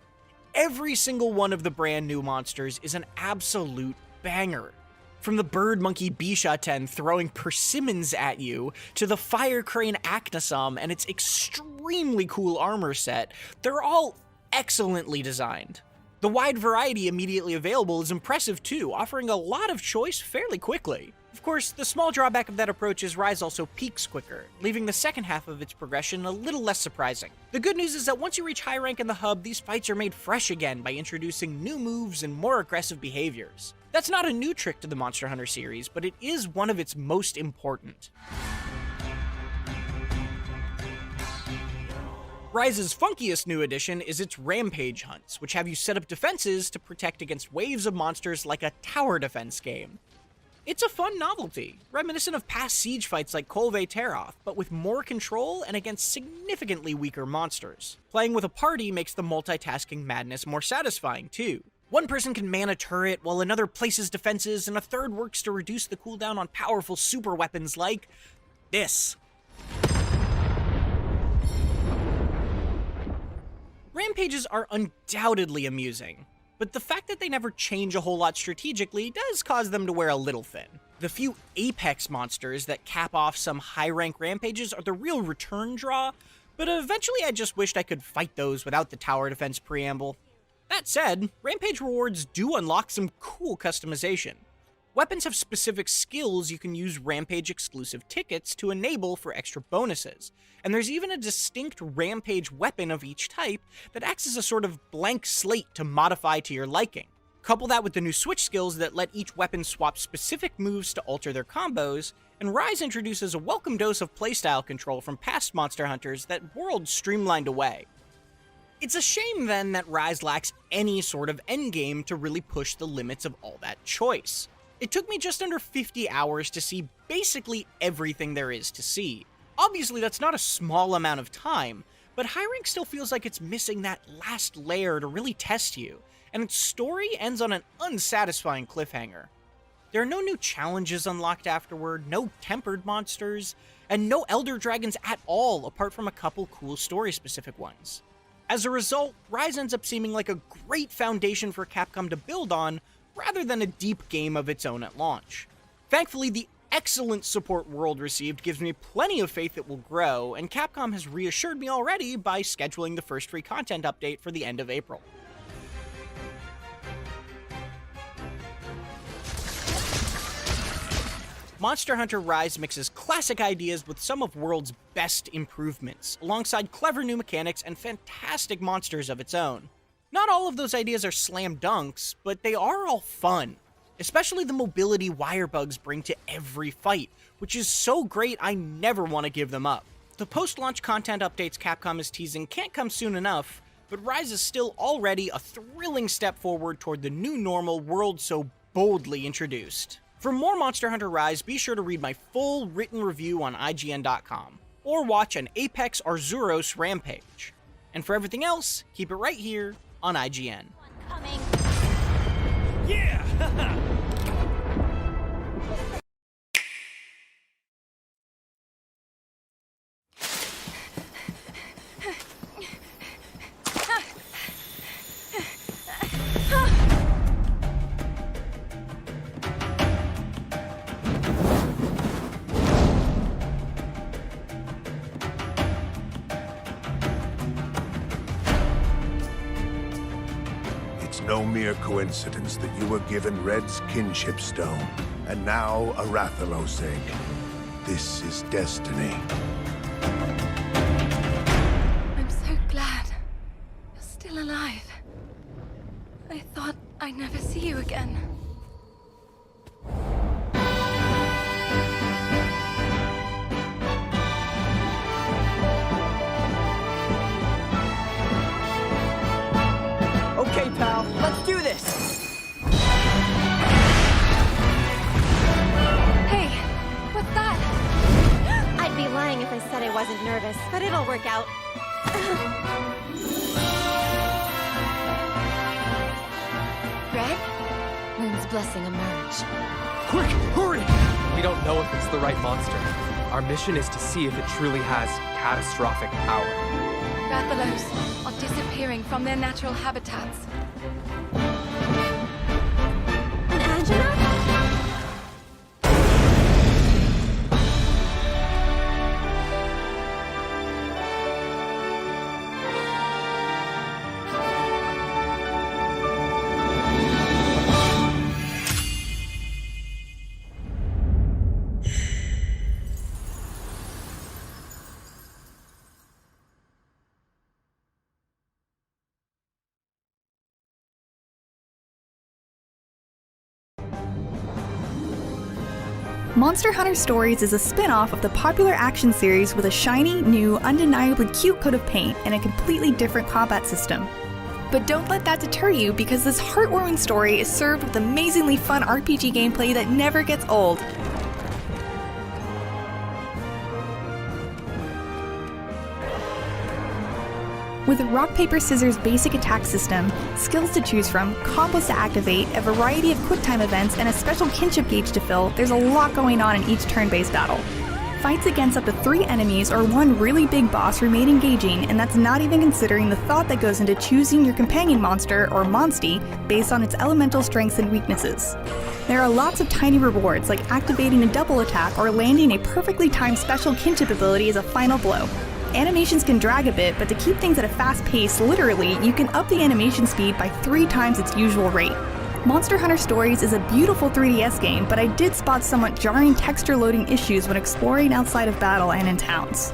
Every single one of the brand new monsters is an absolute banger. From the bird monkey Bishaten throwing persimmons at you, to the fire crane Acnosum and its extremely cool armor set, they're all excellently designed. The wide variety immediately available is impressive too, offering a lot of choice fairly quickly. Of course, the small drawback of that approach is Rise also peaks quicker, leaving the second half of its progression a little less surprising. The good news is that once you reach high rank in the hub, these fights are made fresh again by introducing new moves and more aggressive behaviors. That's not a new trick to the Monster Hunter series, but it is one of its most important. Rise's funkiest new addition is its Rampage hunts, which have you set up defenses to protect against waves of monsters like a tower defense game. It's a fun novelty, reminiscent of past siege fights like Kolve Teroth, but with more control and against significantly weaker monsters. Playing with a party makes the multitasking madness more satisfying too. One person can man a turret, while another places defenses, and a third works to reduce the cooldown on powerful super weapons like this. Rampages are undoubtedly amusing, but the fact that they never change a whole lot strategically does cause them to wear a little thin. The few Apex monsters that cap off some high-rank rampages are the real return draw, but eventually I just wished I could fight those without the tower defense preamble. That said, Rampage rewards do unlock some cool customization. Weapons have specific skills you can use Rampage-exclusive tickets to enable for extra bonuses, and there's even a distinct Rampage weapon of each type that acts as a sort of blank slate to modify to your liking. Couple that with the new switch skills that let each weapon swap specific moves to alter their combos, and Rise introduces a welcome dose of playstyle control from past Monster Hunters that World streamlined away. It's a shame then that Rise lacks any sort of endgame to really push the limits of all that choice. It took me just under 50 hours to see basically everything there is to see. Obviously that's not a small amount of time, but high rank still feels like it's missing that last layer to really test you, and its story ends on an unsatisfying cliffhanger. There are no new challenges unlocked afterward, no tempered monsters, and no elder dragons at all apart from a couple cool story-specific ones. As a result, Rise ends up seeming like a great foundation for Capcom to build on, rather than a deep game of its own at launch. Thankfully, the excellent support World received gives me plenty of faith it will grow, and Capcom has reassured me already by scheduling the first free content update for the end of April. Monster Hunter Rise mixes classic ideas with some of World's best improvements, alongside clever new mechanics and fantastic monsters of its own. Not all of those ideas are slam dunks, but they are all fun, especially the mobility wire bugs bring to every fight, which is so great I never want to give them up. The post-launch content updates Capcom is teasing can't come soon enough, but Rise is still already a thrilling step forward toward the new normal World so boldly introduced. For more Monster Hunter Rise, be sure to read my full written review on IGN.com, or watch an Apex Arzuros rampage. And for everything else, keep it right here on IGN.
Coming.
Yeah! It's no mere coincidence that you were given Red's kinship stone, and now a Rathalos egg. This is destiny.
I'm so glad you're still alive. I thought I'd never see you again.
Okay, pal, let's do this!
Hey, what's that?
I'd be lying if I said I wasn't nervous, but it'll work out.
Red? Moon's blessing emerge.
Quick, hurry! We don't know if it's the right monster. Our mission is to see if it truly has catastrophic power.
Rathalos are disappearing from their natural habitats.
Angela?
Monster Hunter Stories is a spin-off of the popular action series with a shiny, new, undeniably cute coat of paint and a completely different combat system. But don't let that deter you, because this heartwarming story is served with amazingly fun RPG gameplay that never gets old. With a rock, paper, scissors basic attack system, skills to choose from, combos to activate, a variety of quick-time events, and a special kinship gauge to fill, there's a lot going on in each turn-based battle. Fights against up to 3 enemies or one really big boss remain engaging, and that's not even considering the thought that goes into choosing your companion monster, or monstie, based on its elemental strengths and weaknesses. There are lots of tiny rewards, like activating a double attack or landing a perfectly timed special kinship ability as a final blow. Animations can drag a bit, but to keep things at a fast pace, literally, you can up the animation speed by 3 times its usual rate. Monster Hunter Stories is a beautiful 3DS game, but I did spot somewhat jarring texture loading issues when exploring outside of battle and in towns.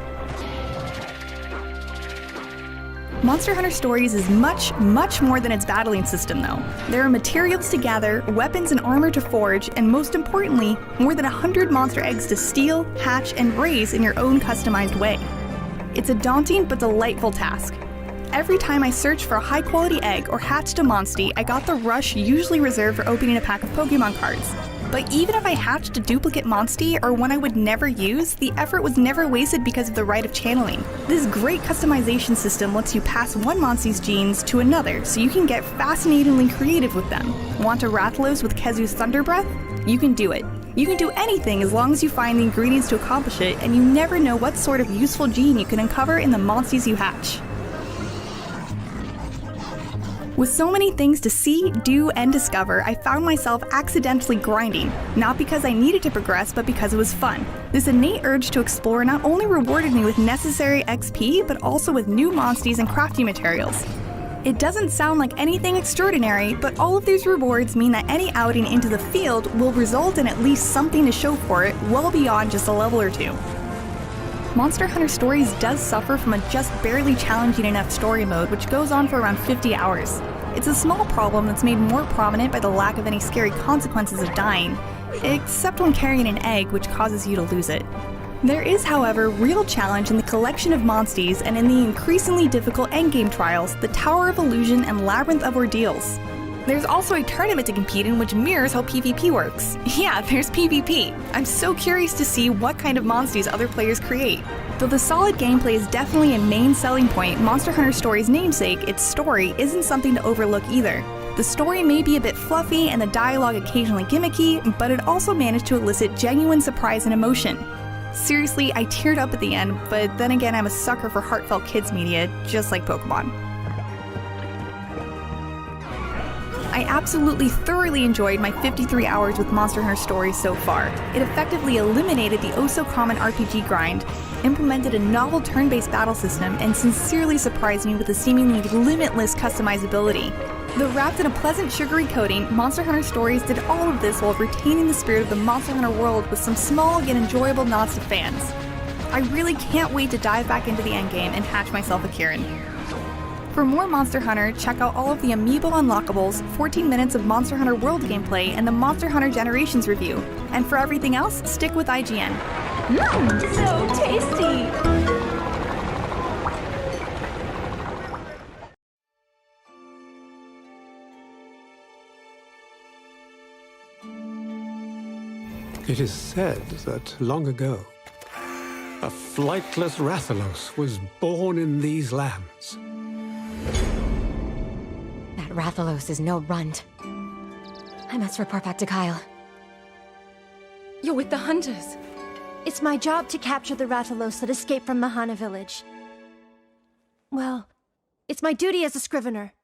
Monster Hunter Stories is much, much more than its battling system though. There are materials to gather, weapons and armor to forge, and most importantly, more than 100 monster eggs to steal, hatch, and raise in your own customized way. It's a daunting but delightful task. Every time I searched for a high-quality egg or hatched a monstie, I got the rush usually reserved for opening a pack of Pokemon cards. But even if I hatched a duplicate monstie or one I would never use, the effort was never wasted because of the right of channeling. This great customization system lets you pass one monstie's genes to another, so you can get fascinatingly creative with them. Want a Rathalos with Kezu's Thunder Breath? You can do it. You can do anything as long as you find the ingredients to accomplish it, and you never know what sort of useful gene you can uncover in the monsties you hatch. With so many things to see, do, and discover, I found myself accidentally grinding, not because I needed to progress, but because it was fun. This innate urge to explore not only rewarded me with necessary XP, but also with new monsties and crafting materials. It doesn't sound like anything extraordinary, but all of these rewards mean that any outing into the field will result in at least something to show for it, well beyond just a level or 2. Monster Hunter Stories does suffer from a just barely challenging enough story mode, which goes on for around 50 hours. It's a small problem that's made more prominent by the lack of any scary consequences of dying, except when carrying an egg, which causes you to lose it. There is, however, real challenge in the collection of monsties and in the increasingly difficult endgame trials, the Tower of Illusion and Labyrinth of Ordeals. There's also a tournament to compete in which mirrors how PvP works. Yeah, there's PvP. I'm so curious to see what kind of monsters other players create. Though the solid gameplay is definitely a main selling point, Monster Hunter Story's namesake, its story, isn't something to overlook either. The story may be a bit fluffy and the dialogue occasionally gimmicky, but it also managed to elicit genuine surprise and emotion. Seriously, I teared up at the end, but then again I'm a sucker for heartfelt kids media, just like Pokemon. I absolutely thoroughly enjoyed my 53 hours with Monster Hunter Story so far. It effectively eliminated the oh-so-common RPG grind, implemented a novel turn-based battle system, and sincerely surprised me with a seemingly limitless customizability. Though wrapped in a pleasant sugary coating, Monster Hunter Stories did all of this while retaining the spirit of the Monster Hunter world with some small yet enjoyable nods to fans. I really can't wait to dive back into the endgame and hatch myself a Kieran. For more Monster Hunter, check out all of the Amiibo unlockables, 14 minutes of Monster Hunter World gameplay, and the Monster Hunter Generations review. And for everything else, stick with IGN.
So tasty!
It is said that long ago, a flightless Rathalos was born in these lands.
That Rathalos is no runt. I must report back to Kyle.
You're with the hunters.
It's my job to capture the Rathalos that escaped from Mahana village. Well, it's my duty as a scrivener.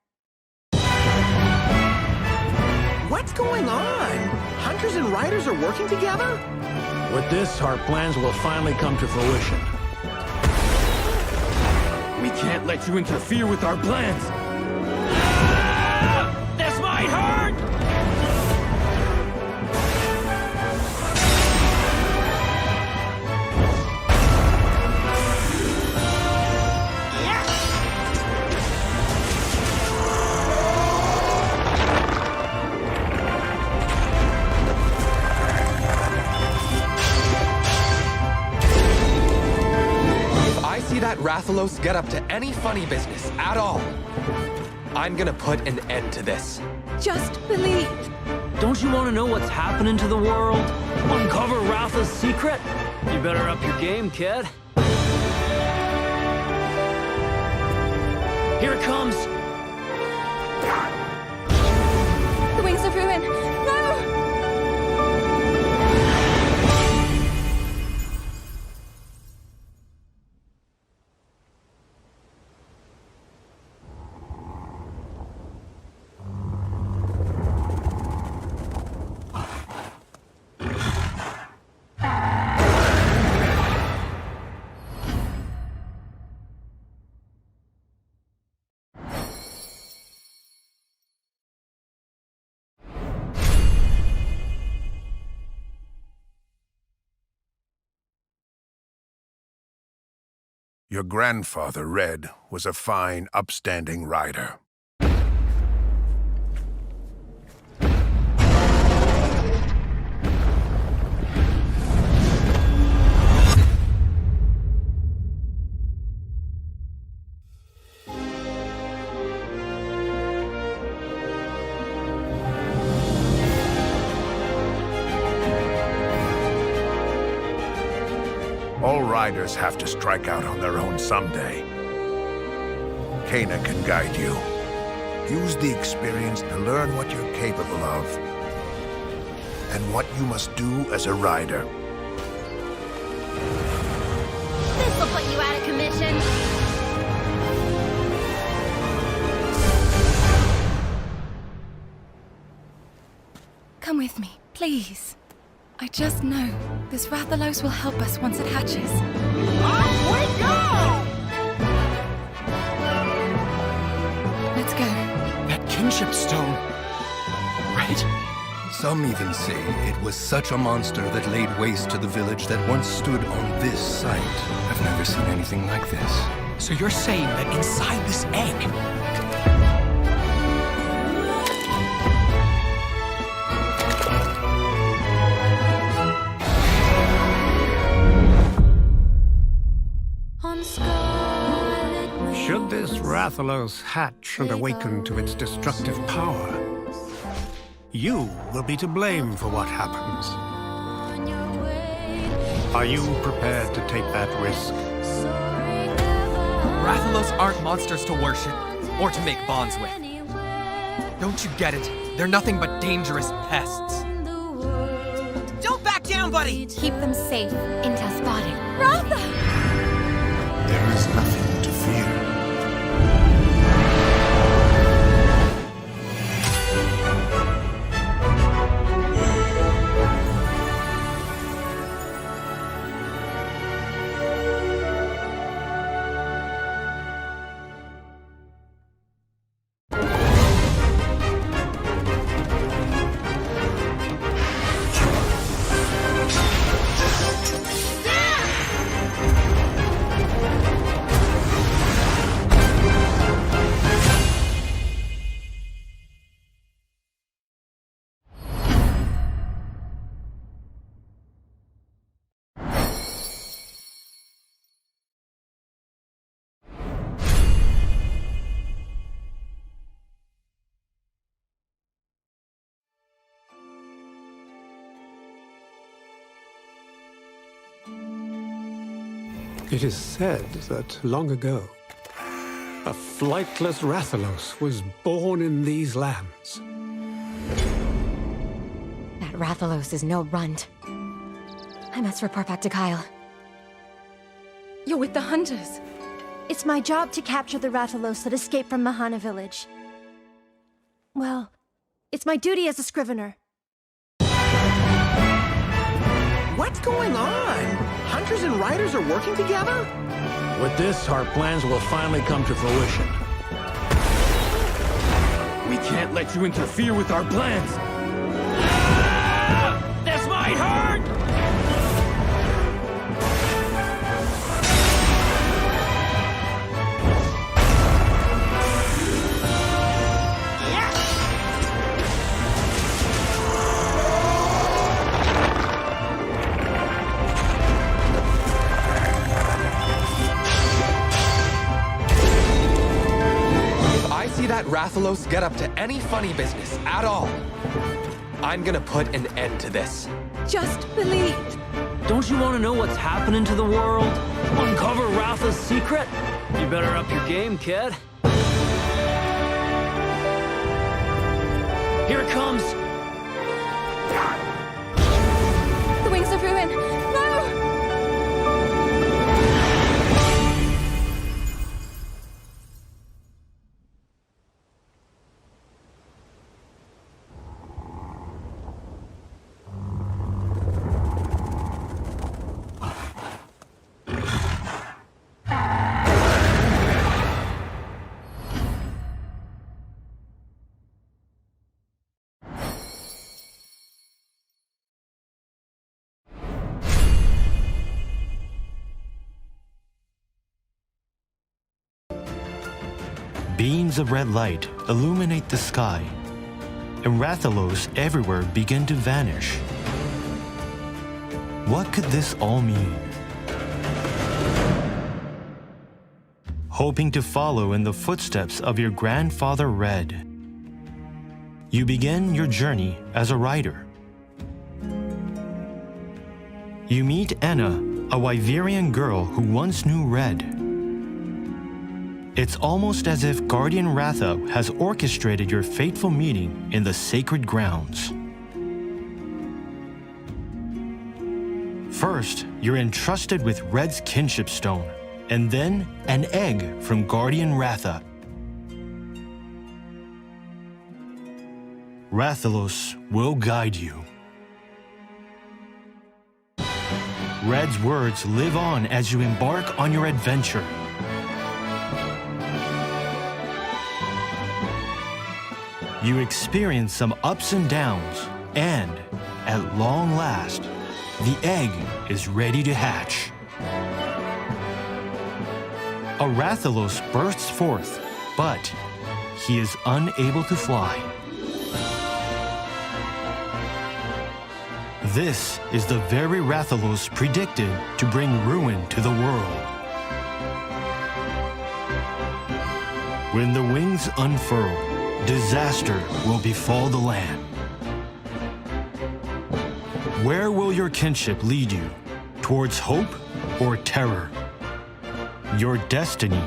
What's going on? Hunters and riders are working together?
With this, our plans will finally come to fruition.
We can't let you interfere with our plans.
This might hurt!
That Rathalos get up to any funny business at all, I'm gonna put an end to this.
Just believe.
Don't you want to know what's happening to the world? Uncover Ratha's secret? You better up your game, kid. Here it comes.
The wings of ruin. No!
Your grandfather, Red, was a fine, upstanding rider. All riders have to strike out on their own someday. Kana can guide you. Use the experience to learn what you're capable of and what you must do as a rider.
This'll put you out of commission.
Come with me, please. I just know this Rathalos will help us once it hatches.
Off we go!
Let's go.
That kinship stone, right? Some even say it was such a monster that laid waste to the village that once stood on this site. I've never seen anything like this.
So you're saying that inside this egg,
Should this Rathalos hatch and awaken to its destructive power, You will be to blame for what happens. Are you prepared to take that risk?
Rathalos aren't monsters to worship or to make bonds with. Don't you get it? They're nothing but dangerous pests.
Don't back down, buddy!
Keep them safe until spotted.
Ratha!
There is nothing to fear.
It is said that long ago, a flightless Rathalos was born in these lands.
That Rathalos is no runt. I must report back to Kyle.
You're with the hunters.
It's my job to capture the Rathalos that escaped from Mahana village. Well, it's my duty as a scrivener.
What's going on? Hunters and riders are working together?
With this, our plans will finally come to fruition.
We can't let you interfere with our plans. This might hurt!
That Rathalos get up to any funny business at all, I'm gonna put an end to this.
Just believe.
Don't you want to know what's happening to the world? Uncover Ratha's secret? You better up your game, kid. Here it comes.
The wings of ruin. No!
Beams of red light illuminate the sky, and Rathalos everywhere begin to vanish. What could this all mean? Hoping to follow in the footsteps of your grandfather Red, you begin your journey as a rider. You meet Anna, a Wyverian girl who once knew Red. It's almost as if Guardian Ratha has orchestrated your fateful meeting in the sacred grounds. First, you're entrusted with Red's kinship stone, and then an egg from Guardian Ratha. Rathalos will guide you. Red's words live on as you embark on your adventure. You experience some ups and downs, and, at long last, the egg is ready to hatch. A Rathalos bursts forth, but he is unable to fly. This is the very Rathalos predicted to bring ruin to the world. When the wings unfurl, disaster will befall the land. Where will your kinship lead you? Towards hope or terror? Your destiny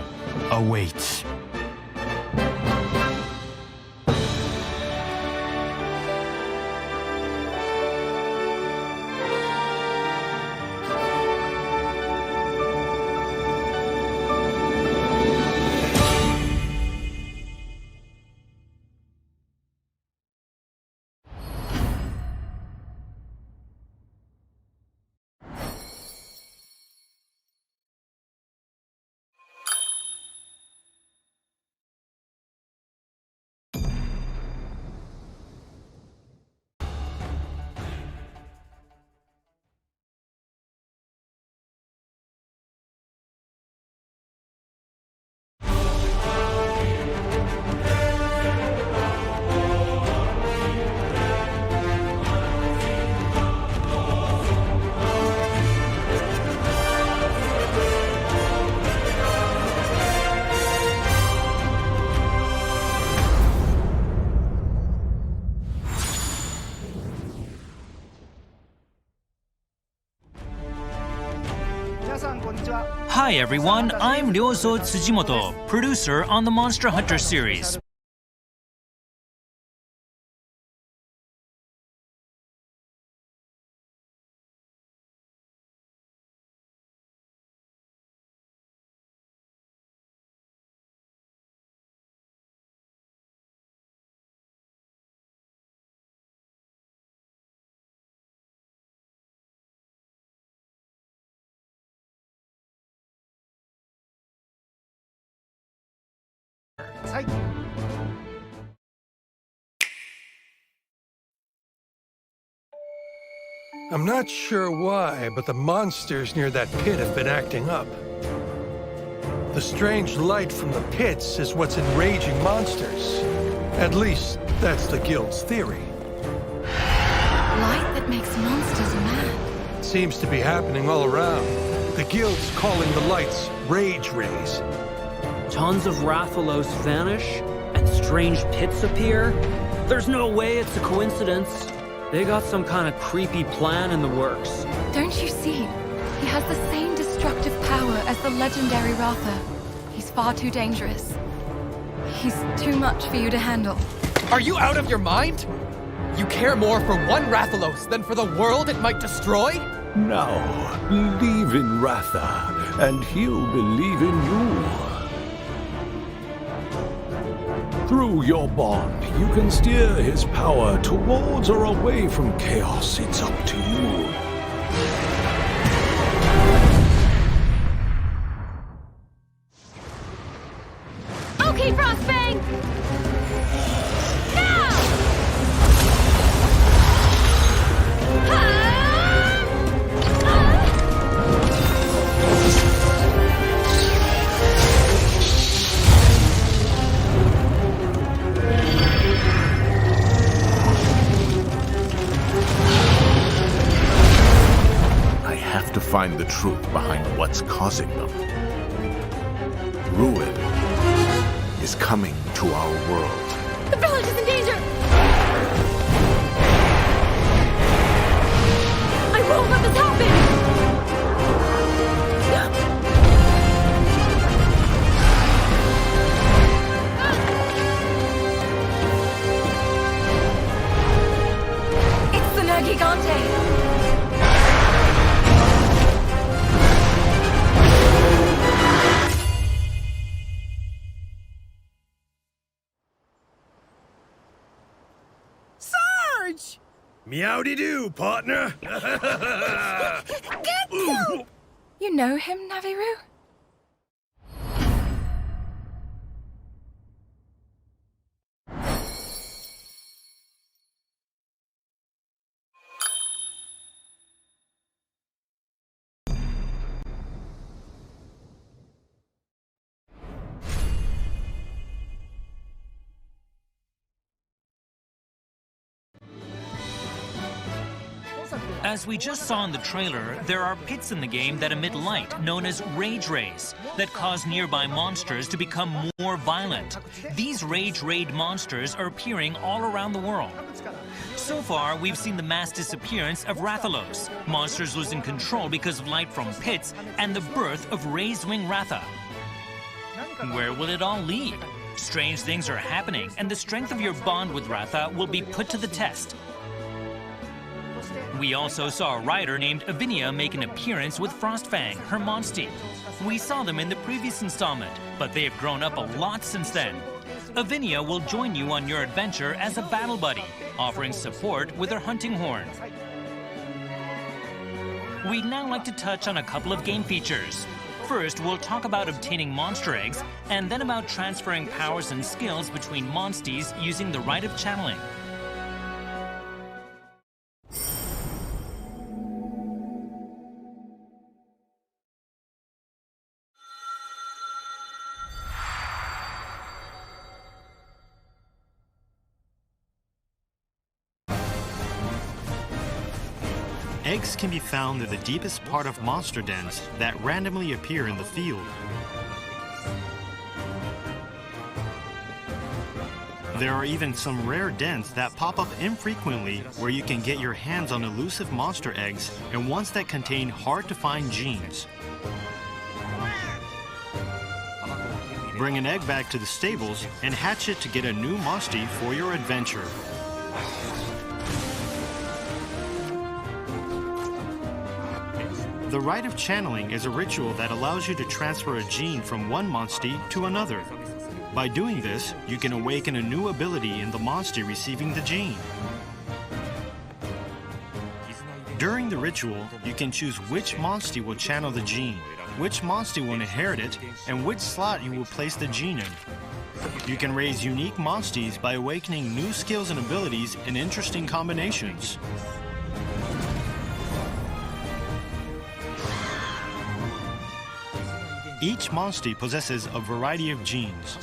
awaits.
Hi everyone, I'm Ryozo Tsujimoto, producer on the Monster Hunter series.
I'm not sure why, but the monsters near that pit have been acting up. The strange light from the pits is what's enraging monsters. At least, that's the Guild's theory.
Light that makes monsters mad.
It seems to be happening all around. The Guild's calling the lights Rage Rays.
Tons of Rathalos vanish, and strange pits appear? There's no way it's a coincidence. They got some kind of creepy plan in the works.
Don't you see? He has the same destructive power as the legendary Ratha. He's far too dangerous. He's too much for you to handle.
Are you out of your mind? You care more for one Rathalos than for the world it might destroy?
Now, believe in Ratha, and he'll believe in you. Through your bond, you can steer his power towards or away from chaos. It's up to you.
Okay, Frostbang! Now!
I have to find the truth behind what's causing them. Ruin is coming to our world.
The village is in danger! I won't let this happen! It's the Nergigante!
Meow-de-doo, partner!
You know him, Naviru?
As we just saw in the trailer, there are pits in the game that emit light, known as rage rays, that cause nearby monsters to become more violent. These rage raid monsters are appearing all around the world. So far, we've seen the mass disappearance of Rathalos, monsters losing control because of light from pits, and the birth of Raised Wing Ratha. Where will it all lead? Strange things are happening, and the strength of your bond with Ratha will be put to the test. We also saw a rider named Avinia make an appearance with Frostfang, her monstie. We saw them in the previous installment, but they have grown up a lot since then. Avinia will join you on your adventure as a battle buddy, offering support with her hunting horn. We'd now like to touch on a couple of game features. First, we'll talk about obtaining monster eggs, and then about transferring powers and skills between monsties using the rite of channeling.
Eggs can be found in the deepest part of monster dens that randomly appear in the field. There are even some rare dens that pop up infrequently where you can get your hands on elusive monster eggs and ones that contain hard-to-find genes. Bring an egg back to the stables and hatch it to get a new monstie for your adventure. The rite of channeling is a ritual that allows you to transfer a gene from one monstie to another. By doing this, you can awaken a new ability in the monstie receiving the gene. During the ritual, you can choose which monstie will channel the gene, which monstie will inherit it, and which slot you will place the gene in. You can raise unique monsties by awakening new skills and abilities in interesting combinations. Each monstie possesses a variety of genes.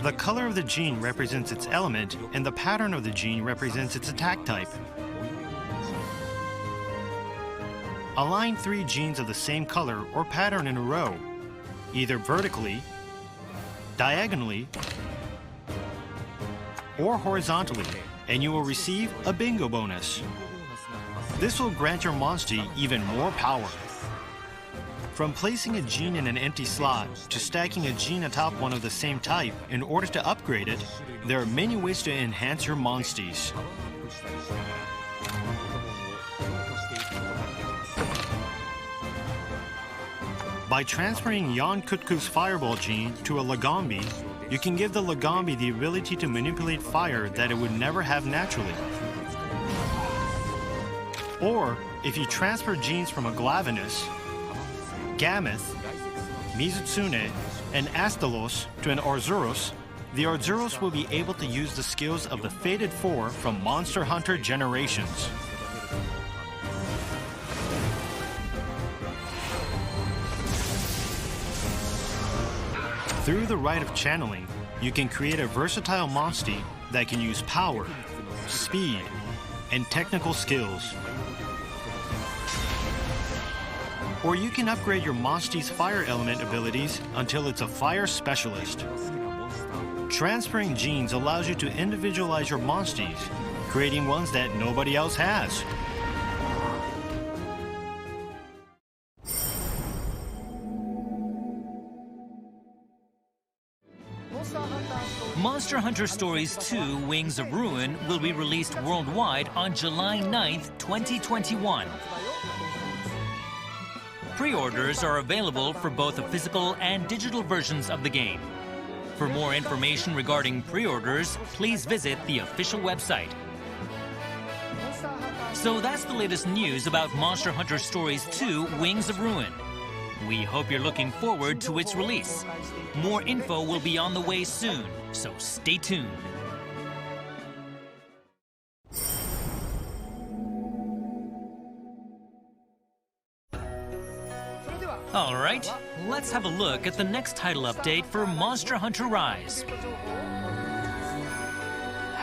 The color of the gene represents its element, and the pattern of the gene represents its attack type. Align 3 genes of the same color or pattern in a row, either vertically, diagonally, or horizontally, and you will receive a bingo bonus. This will grant your monstie even more power. From placing a gene in an empty slot to stacking a gene atop one of the same type in order to upgrade it, there are many ways to enhance your monsties. By transferring Yon Kutku's Fireball gene to a Lagombi, you can give the Lagombi the ability to manipulate fire that it would never have naturally. Or, if you transfer genes from a Glavenus, Gameth, Mizutsune, and Astalos to an Orzuros, the Orzuros will be able to use the skills of the Fated Four from Monster Hunter Generations. Through the rite of channeling, you can create a versatile monstie that can use power, speed, and technical skills. Or you can upgrade your monstie's fire element abilities until it's a fire specialist. Transferring genes allows you to individualize your monsties, creating ones that nobody else has.
Monster Hunter Stories 2 Wings of Ruin will be released worldwide on July 9th, 2021. Pre-orders are available for both the physical and digital versions of the game. For more information regarding pre-orders, please visit the official website. So that's the latest news about Monster Hunter Stories 2 Wings of Ruin. We hope you're looking forward to its release. More info will be on the way soon, so stay tuned. Alright, let's have a look at the next title update for Monster Hunter Rise.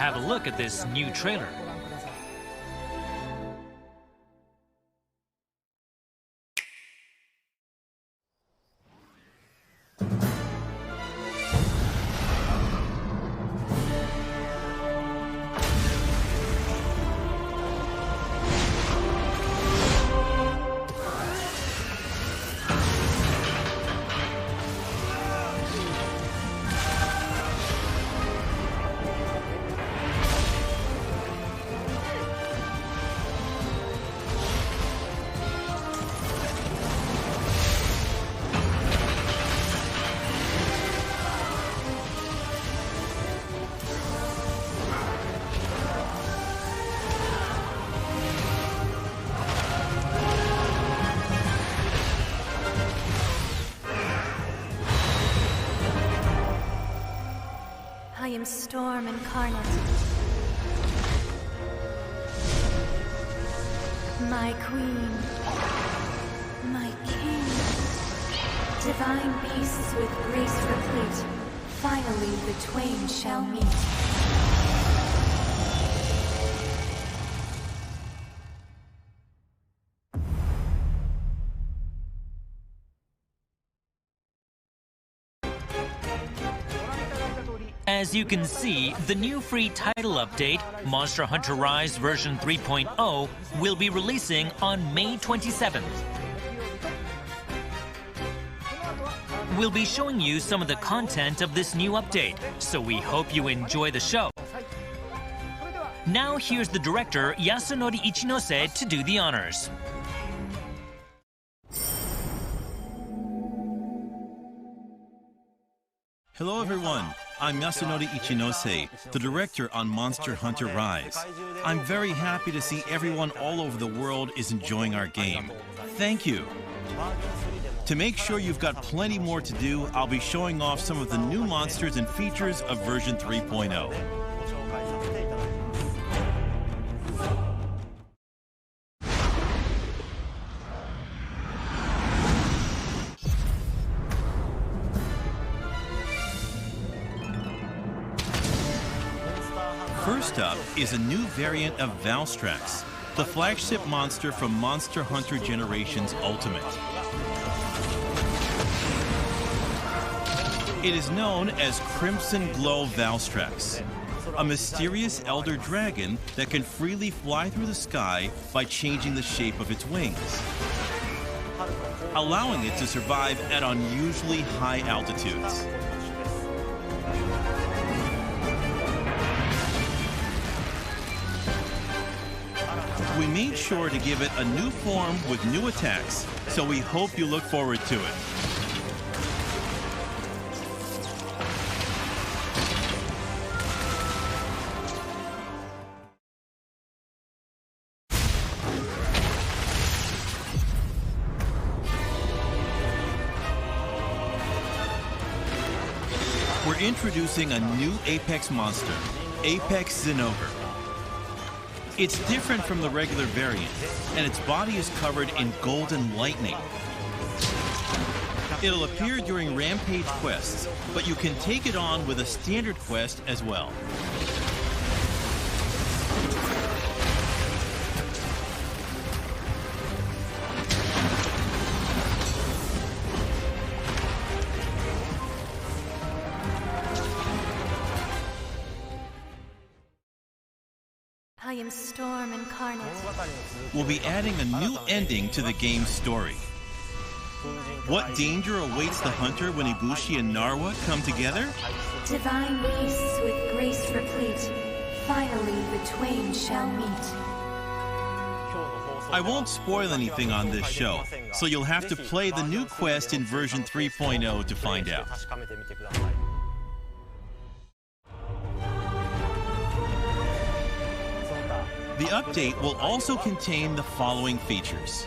have a look at this new trailer.
I am Storm incarnate. My queen. My king. Divine beasts with grace replete. Finally the twain shall meet.
As you can see, the new free title update, Monster Hunter Rise version 3.0, will be releasing on May 27th. We'll be showing you some of the content of this new update, so we hope you enjoy the show. Now here's the director, Yasunori Ichinose, to do the honors.
Hello everyone, I'm Yasunori Ichinose, the director on Monster Hunter Rise. I'm very happy to see everyone all over the world is enjoying our game. Thank you. To make sure you've got plenty more to do, I'll be showing off some of the new monsters and features of version 3.0. First up is a new variant of Valstrax, the flagship monster from Monster Hunter Generations Ultimate. It is known as Crimson Glow Valstrax, a mysterious elder dragon that can freely fly through the sky by changing the shape of its wings, allowing it to survive at unusually high altitudes. We made sure to give it a new form with new attacks, so we hope you look forward to it. We're introducing a new Apex monster, Apex Zinogre. It's different from the regular variant, and its body is covered in golden lightning. It'll appear during Rampage quests, but you can take it on with a standard quest as well.
I am Storm incarnate.
We'll be adding a new ending to the game's story. What danger awaits the hunter when Ibushi and Narwa come together?
Divine beasts with grace replete. Finally the twain shall meet.
I won't spoil anything on this show, so you'll have to play the new quest in version 3.0 to find out. The update will also contain the following features.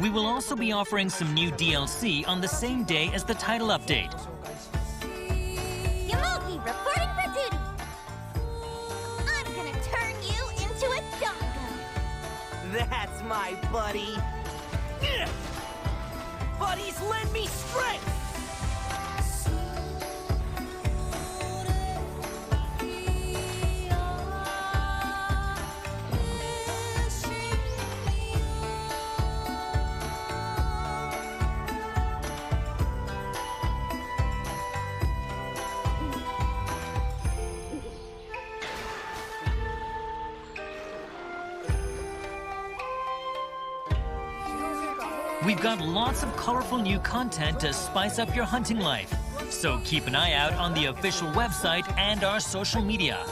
We will also be offering some new DLC on the same day as the title update.
Yomogi reporting for duty. I'm gonna turn you into a doggo.
That's my buddy. Buddies lend me strength.
We've got lots of colorful new content to spice up your hunting life, so keep an eye out on the official website and our social media.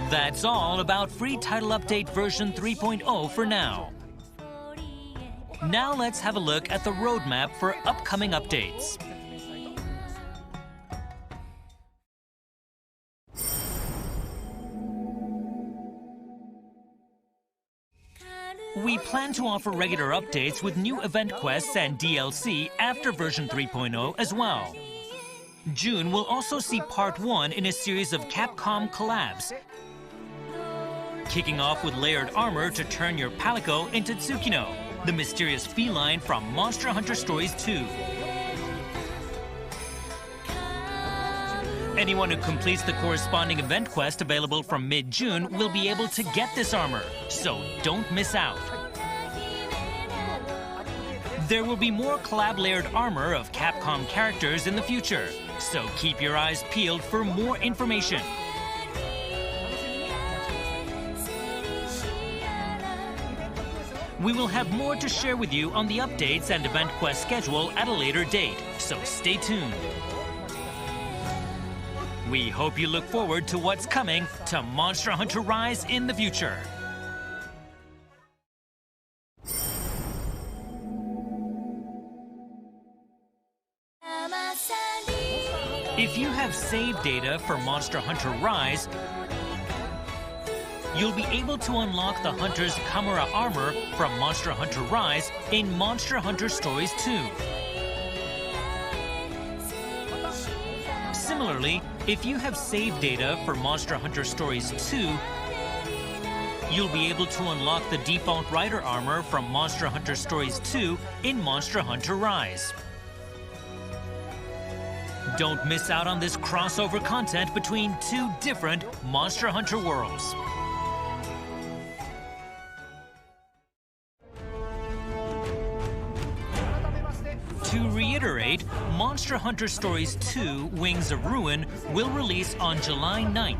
That's all about Free Title Update version 3.0 for now. Now let's have a look at the roadmap for upcoming updates. We plan to offer regular updates with new event quests and DLC after version 3.0 as well. June will also see part 1 in a series of Capcom collabs, kicking off with layered armor to turn your Palico into Tsukino, the mysterious feline from Monster Hunter Stories 2. Anyone who completes the corresponding event quest available from mid-June will be able to get this armor, so don't miss out. There will be more collab-layered armor of Capcom characters in the future, so keep your eyes peeled for more information. We will have more to share with you on the updates and event quest schedule at a later date, so stay tuned. We hope you look forward to what's coming to Monster Hunter Rise in the future. If you have saved data for Monster Hunter Rise, you'll be able to unlock the Hunter's Chimera armor from Monster Hunter Rise in Monster Hunter Stories 2. Similarly, if you have saved data for Monster Hunter Stories 2, you'll be able to unlock the default rider armor from Monster Hunter Stories 2 in Monster Hunter Rise. Don't miss out on this crossover content between two different Monster Hunter worlds. To reiterate, Monster Hunter Stories 2 Wings of Ruin will release on July 9th.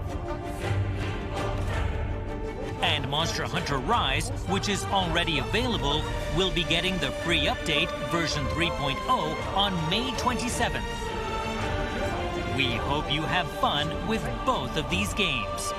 And Monster Hunter Rise, which is already available, will be getting the free update version 3.0 on May 27th. We hope you have fun with both of these games.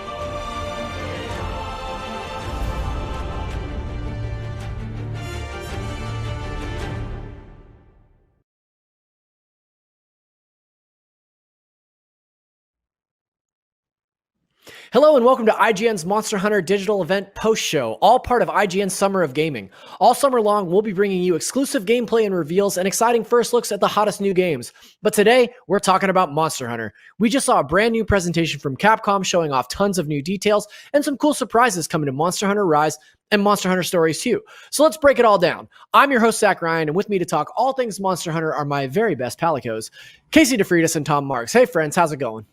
Hello and welcome to IGN's Monster Hunter Digital Event Post-Show, all part of IGN's Summer of Gaming. All summer long, we'll be bringing you exclusive gameplay and reveals and exciting first looks at the hottest new games. But today, we're talking about Monster Hunter. We just saw a brand new presentation from Capcom showing off tons of new details and some cool surprises coming to Monster Hunter Rise and Monster Hunter Stories 2. So let's break it all down. I'm your host, Zach Ryan, and with me to talk all things Monster Hunter are my very best Palicos, Casey DeFreitas and Tom Marks. Hey friends, how's it going?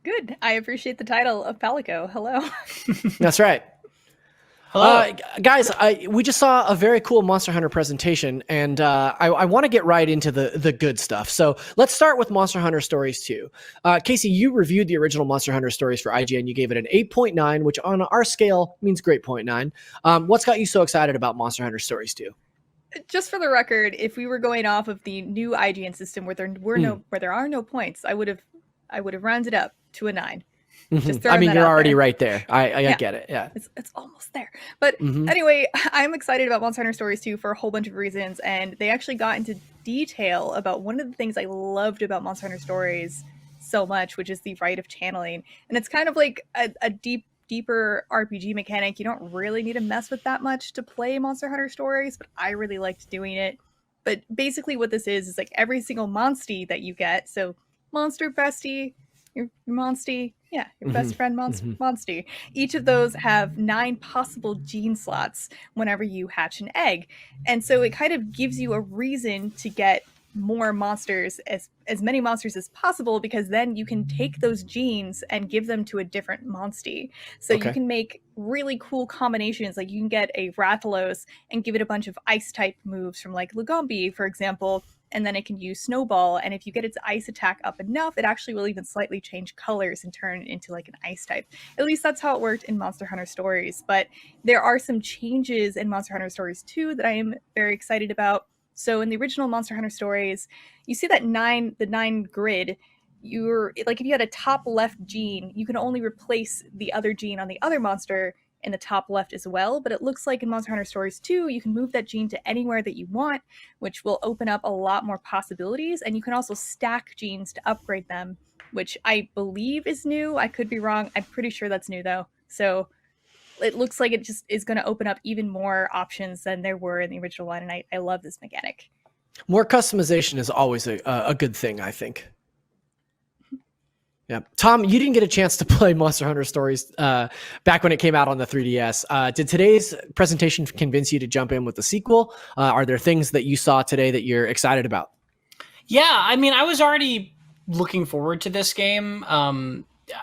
Good. I appreciate the title of Palico. Hello.
That's right.
Hello.
Guys, we just saw a very cool Monster Hunter presentation, and I want to get right into the good stuff. So let's start with Monster Hunter Stories 2. Casey, you reviewed the original Monster Hunter Stories for IGN. You gave it an 8.9, which on our scale means great 0.9. What's got you so excited about Monster Hunter Stories 2?
Just for the record, if we were going off of the new IGN system where there are no points, I would have rounded up to a 9.
Mhm. I
throwing
mean,
that
you're
out
already
there.
right there. I
Yeah.
get it. Yeah.
It's almost there. But anyway, I'm excited about Monster Hunter Stories 2 for a whole bunch of reasons, and they actually got into detail about one of the things I loved about Monster Hunter Stories so much, which is the rite of channeling. And it's kind of like a deeper RPG mechanic. You don't really need to mess with that much to play Monster Hunter Stories, but I really liked doing it. But basically what this is like every single monstie that you get, so monster bestie, your monstie, yeah, your best friend monstie. Each of those have 9 possible gene slots whenever you hatch an egg. And so it kind of gives you a reason to get more monsters, as many monsters as possible, because then you can take those genes and give them to a different monstie. So you can make really cool combinations. Like you can get a Rathalos and give it a bunch of ice type moves from like Lugombi, for example, and then it can use Snowball, and if you get its ice attack up enough, it actually will even slightly change colors and turn into like an ice type. At least that's how it worked in Monster Hunter Stories, but there are some changes in Monster Hunter Stories 2 that I am very excited about. So in the original Monster Hunter Stories, you see that the 9 grid, you're like if you had a top left gene, you can only replace the other gene on the other monster in the top left as well, but it looks like in Monster Hunter Stories 2, you can move that gene to anywhere that you want, which will open up a lot more possibilities, and you can also stack genes to upgrade them, which I believe is new. I could be wrong. I'm pretty sure that's new though. So it looks like it just is going to open up even more options than there were in the original one, and I love this mechanic.
More customization is always a good thing, I think. Yeah, Tom, you didn't get a chance to play Monster Hunter Stories back when it came out on the 3DS. Did today's presentation convince you to jump in with the sequel? Are there things that you saw today that you're excited about?
Yeah, I mean, I was already looking forward to this game.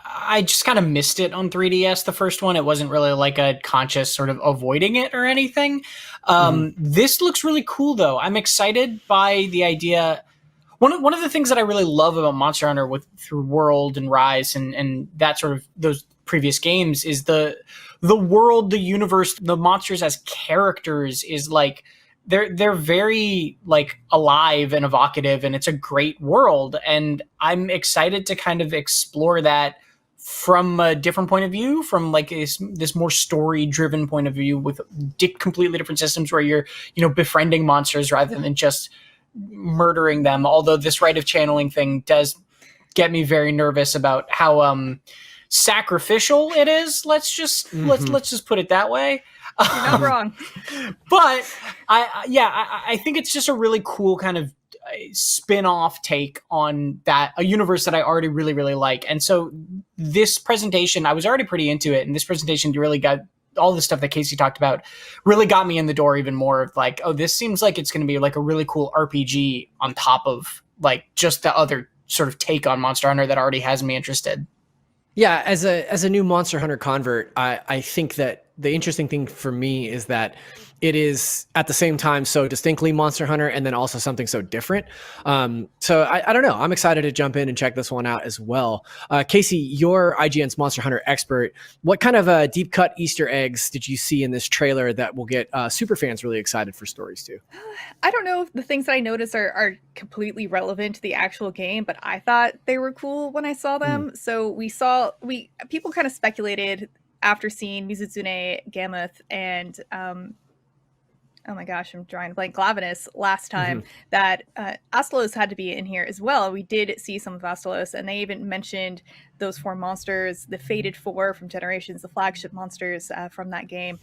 I just kind of missed it on 3DS, the first one. It wasn't really like a conscious sort of avoiding it or anything. This looks really cool, though. I'm excited by the idea. One of the things that I really love about Monster Hunter through World and Rise and that sort of those previous games is the world, the universe, the monsters as characters is like they're very like alive and evocative, and it's a great world, and I'm excited to kind of explore that from a different point of view, from like this more story driven point of view with completely different systems where you're befriending monsters rather than just murdering them. Although this rite of channeling thing does get me very nervous about how sacrificial it is. Let's just put it that way.
You're not wrong.
But I think it's just a really cool kind of spin-off take on a universe that I already really, really like. And so this presentation, I was already pretty into it, and this presentation really got all the stuff that Casey talked about really got me in the door even more of like, oh, this seems like it's going to be like a really cool RPG on top of like just the other sort of take on Monster Hunter that already has me interested.
Yeah, as a new Monster Hunter convert, I think that the interesting thing for me is that it is at the same time so distinctly Monster Hunter and then also something so different. So I don't know. I'm excited to jump in and check this one out as well. Casey, you're IGN's Monster Hunter expert. What kind of deep cut Easter eggs did you see in this trailer that will get super fans really excited for Stories 2?
I don't know if the things that I noticed are completely relevant to the actual game, but I thought they were cool when I saw them. So people kind of speculated after seeing Mizuzune, Gammoth, and oh my gosh, I'm drawing a blank, Glavenus last time, that Astalos had to be in here as well. We did see some of Astalos, and they even mentioned those 4 monsters, the Fated 4 from Generations, the flagship monsters from that game.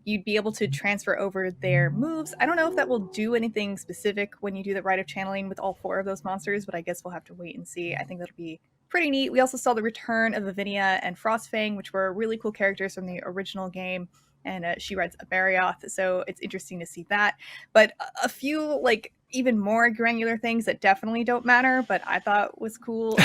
You'd be able to transfer over their moves. I don't know if that will do anything specific when you do the Rite of Channeling with all 4 of those monsters, but I guess we'll have to wait and see. I think that'll be pretty neat. We also saw the return of Lavinia and Frostfang, which were really cool characters from the original game. And she rides a Barioth, so it's interesting to see that. But a few, like, even more granular things that definitely don't matter, but I thought was cool.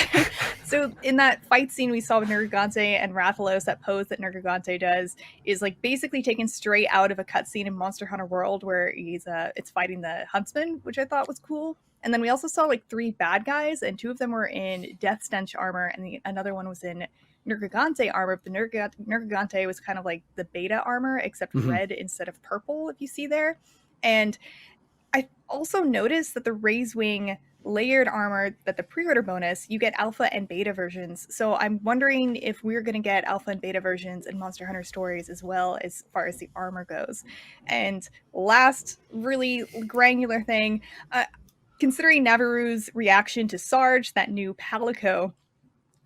So in that fight scene we saw with Nergigante and Rathalos, that pose that Nergigante does is like basically taken straight out of a cutscene in Monster Hunter World where it's fighting the Huntsman, which I thought was cool. And then we also saw like 3 bad guys, and 2 of them were in Death Stench armor, and another one was in Nergigante armor. The Nergigante was kind of like the beta armor, except red instead of purple, if you see there. And I also noticed that the Raise Wing layered armor that the pre-order bonus, you get alpha and beta versions. So I'm wondering if we're going to get alpha and beta versions in Monster Hunter Stories as well as far as the armor goes. And last really granular thing, considering Naviru's reaction to Sarge, that new Palico,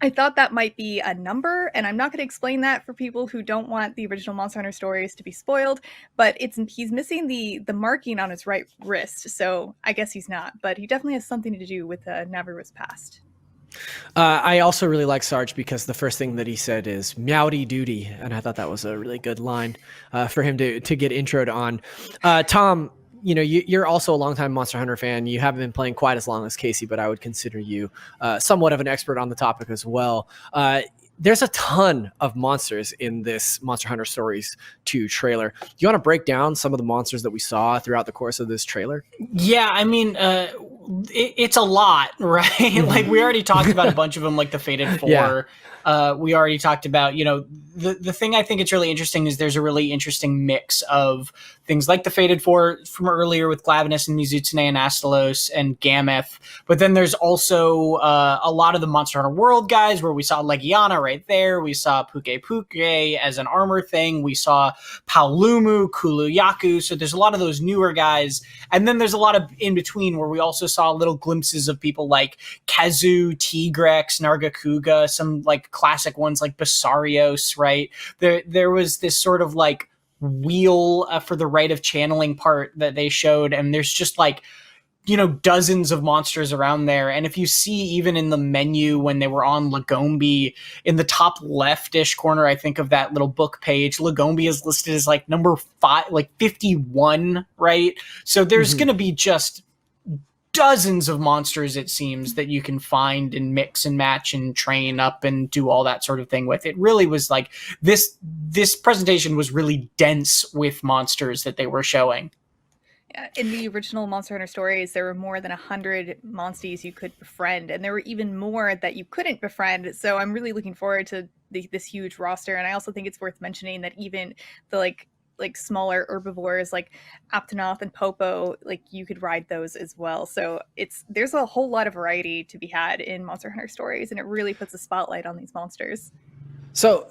I thought that might be a number, and I'm not going to explain that for people who don't want the original Monster Hunter Stories to be spoiled, but he's missing the marking on his right wrist, so I guess he's not, but he definitely has something to do with Naviru's past.
I also really like Sarge because the first thing that he said is "meowdy duty," and I thought that was a really good line for him to get introed on. Tom, you know, you're also a longtime Monster Hunter fan. You haven't been playing quite as long as Casey, but I would consider you somewhat of an expert on the topic as well. There's a ton of monsters in this Monster Hunter Stories 2 trailer. Do you want to break down some of the monsters that we saw throughout the course of this trailer?
Yeah, I mean, it's a lot, right? Like, we already talked about a bunch of them, like the Fated Four.
Yeah.
We already talked about, you know, the thing I think it's really interesting is there's a really interesting mix of things like the Fated Four from earlier with Glavenus and Mizutsune and Astalos and Gameth. But then there's also a lot of the Monster Hunter World guys where we saw Legiana right there. We saw Puke Puke as an armor thing. We saw Paolumu, Kuluyaku. So there's a lot of those newer guys. And then there's a lot of in between where we also saw little glimpses of people like Kazu, Tigrex, Nargacuga, some like classic ones like Basarios, right? There was this sort of like wheel for the rite of channeling part that they showed, and there's just like, you know, dozens of monsters around there. And if you see even in the menu when they were on Lagombi, in the top left-ish corner, I think, of that little book page, Lagombi is listed as like number 5, like 51, right? So there's going to be just dozens of monsters, it seems, that you can find and mix and match and train up and do all that sort of thing with. It really was like this presentation was really dense with monsters that they were showing.
In the original Monster Hunter Stories, there were more than 100 monsties you could befriend, and there were even more that you couldn't befriend. So I'm really looking forward to this huge roster. And I also think it's worth mentioning that even the like smaller herbivores like Aptonoth and Popo, like you could ride those as well. So there's a whole lot of variety to be had in Monster Hunter Stories, and it really puts a spotlight on these monsters.
So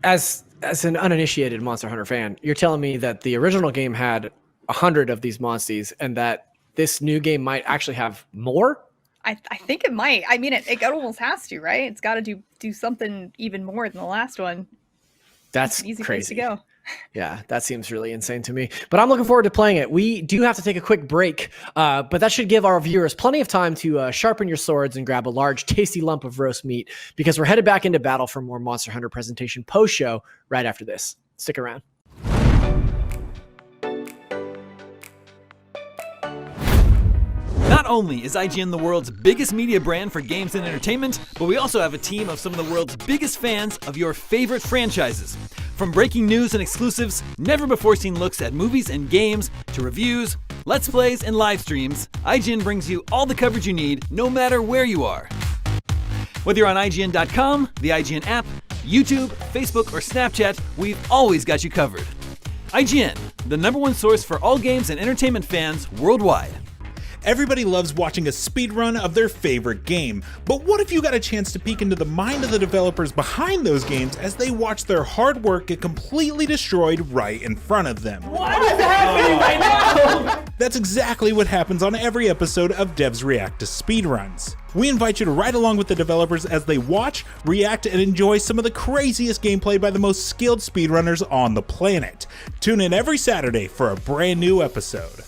as an uninitiated Monster Hunter fan, you're telling me that the original game had 100 of these monsties and that this new game might actually have more?
I think it might. I mean, it almost has to, right? It's got to do something even more than the last one.
That's
an easy
crazy.
place to go.
Yeah, that seems really insane to me. But I'm looking forward to playing it. We do have to take a quick break, but that should give our viewers plenty of time to sharpen your swords and grab a large, tasty lump of roast meat, because we're headed back into battle for more Monster Hunter presentation post-show right after this. Stick around.
Not only is IGN the world's biggest media brand for games and entertainment, but we also have a team of some of the world's biggest fans of your favorite franchises. From breaking news and exclusives, never-before-seen looks at movies and games, to reviews, let's plays, and live streams, IGN brings you all the coverage you need, no matter where you are. Whether you're on IGN.com, the IGN app, YouTube, Facebook, or Snapchat, we've always got you covered. IGN, the #1 source for all games and entertainment fans worldwide.
Everybody loves watching a speedrun of their favorite game, but what if you got a chance to peek into the mind of the developers behind those games as they watch their hard work get completely destroyed right in front of them?
What is happening right now?
That's exactly what happens on every episode of Devs React to Speedruns. We invite you to ride along with the developers as they watch, react, and enjoy some of the craziest gameplay by the most skilled speedrunners on the planet. Tune in every Saturday for a brand new episode.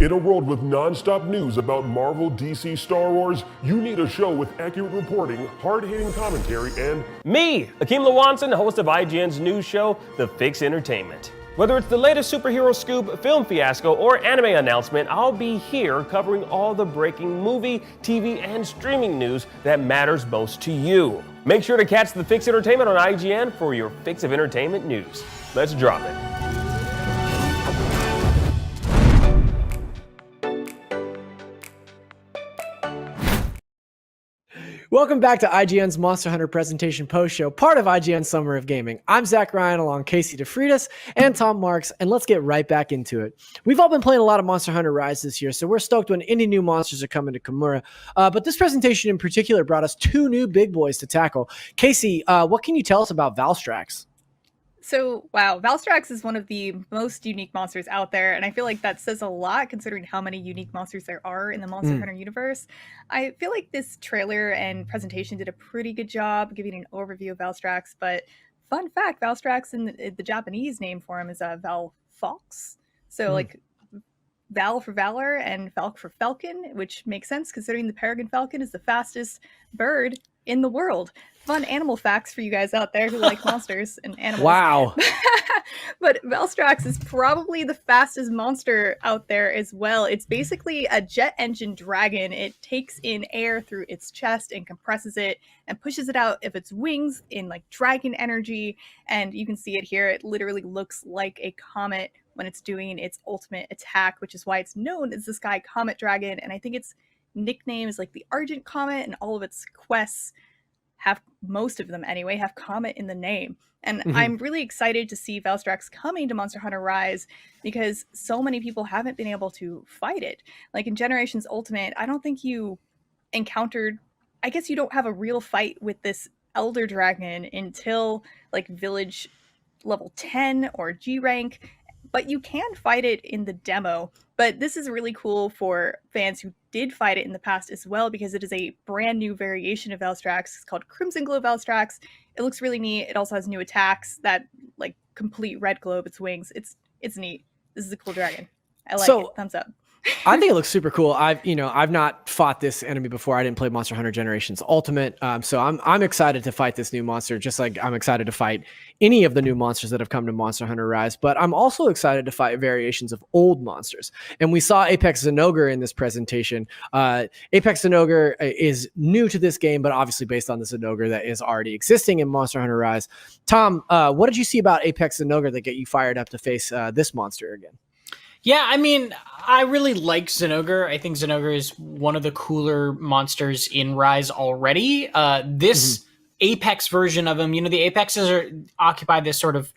In a world with non-stop news about Marvel, DC, Star Wars, you need a show with accurate reporting, hard-hitting commentary, and
me, Akeem Lawanson, host of IGN's news show, The Fix Entertainment.
Whether it's the latest superhero scoop, film fiasco, or anime announcement, I'll be here covering all the breaking movie, TV, and streaming news that matters most to you. Make sure to catch the Fix Entertainment on IGN for your fix of entertainment news. Let's drop it.
Welcome back to IGN's Monster Hunter Presentation Post Show, part of IGN Summer of Gaming. I'm Zach Ryan along Casey DeFreitas and Tom Marks, and let's get right back into it. We've all been playing a lot of Monster Hunter Rise this year, so we're stoked when any new monsters are coming to Kimura. But this presentation in particular brought us 2 new big boys to tackle. Casey, what can you tell us about Valstrax?
So, wow, Valstrax is one of the most unique monsters out there, and I feel like that says a lot considering how many unique monsters there are in the Monster Hunter universe. I feel like this trailer and presentation did a pretty good job giving an overview of Valstrax, but fun fact, Valstrax in the Japanese name for him is Valfox. So, like, Val for Valor and Falk for Falcon, which makes sense considering the Peregrine Falcon is the fastest bird in the world. Fun animal facts for you guys out there who like monsters and animals.
Wow.
But Valstrax is probably the fastest monster out there as well. It's basically a jet engine dragon. It takes in air through its chest and compresses it and pushes it out of its wings in like dragon energy. And you can see it here. It literally looks like a comet when it's doing its ultimate attack, which is why it's known as the Sky Comet Dragon. And I think its nickname is like the Argent Comet, and all of its quests have, most of them anyway, have Comet in the name. And I'm really excited to see Valstrax coming to Monster Hunter Rise because so many people haven't been able to fight it. Like in Generations Ultimate, I don't think you encountered, I guess you don't have a real fight with this Elder Dragon until like Village level 10 or G rank, but you can fight it in the demo. But this is really cool for fans who did fight it in the past as well, because it is a brand new variation of Valstrax. It's called Crimson Glow Valstrax. It looks really neat. It also has new attacks that like complete red glow of its wings. It's neat. This is a cool dragon. I like it. Thumbs up.
I think it looks super cool. I've not fought this enemy before. I didn't play Monster Hunter Generations Ultimate, so I'm excited to fight this new monster. Just like I'm excited to fight any of the new monsters that have come to Monster Hunter Rise. But I'm also excited to fight variations of old monsters. And we saw Apex Zenogre in this presentation. Apex Zenogre is new to this game, but obviously based on the Zenogre that is already existing in Monster Hunter Rise. Tom, what did you see about Apex Zenogre that get you fired up to face this monster again?
Yeah, I mean, I really like Zenogre. I think Zenogre is one of the cooler monsters in Rise already. This Apex version of him, the Apexes occupy this sort of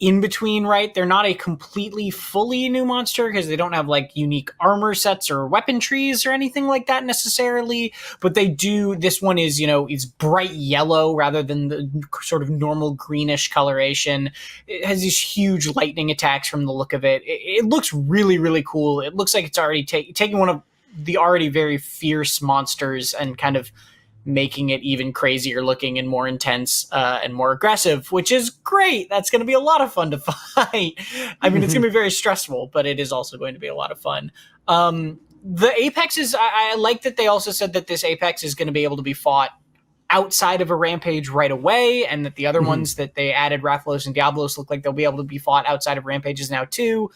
in-between, right? They're not a completely fully new monster because they don't have like unique armor sets or weapon trees or anything like that necessarily, but they do. This one is, is bright yellow rather than the sort of normal greenish coloration. It has these huge lightning attacks from the look of it. It looks really, really cool. It looks like it's already taking one of the already very fierce monsters and kind of making it even crazier looking and more intense and more aggressive, which is great. That's going to be a lot of fun to fight. I mean, it's going to be very stressful, but it is also going to be a lot of fun. The Apexes, I like that they also said that this Apex is going to be able to be fought outside of a rampage right away, and that the other ones that they added, Rathalos and Diablos, look like they'll be able to be fought outside of rampages now too,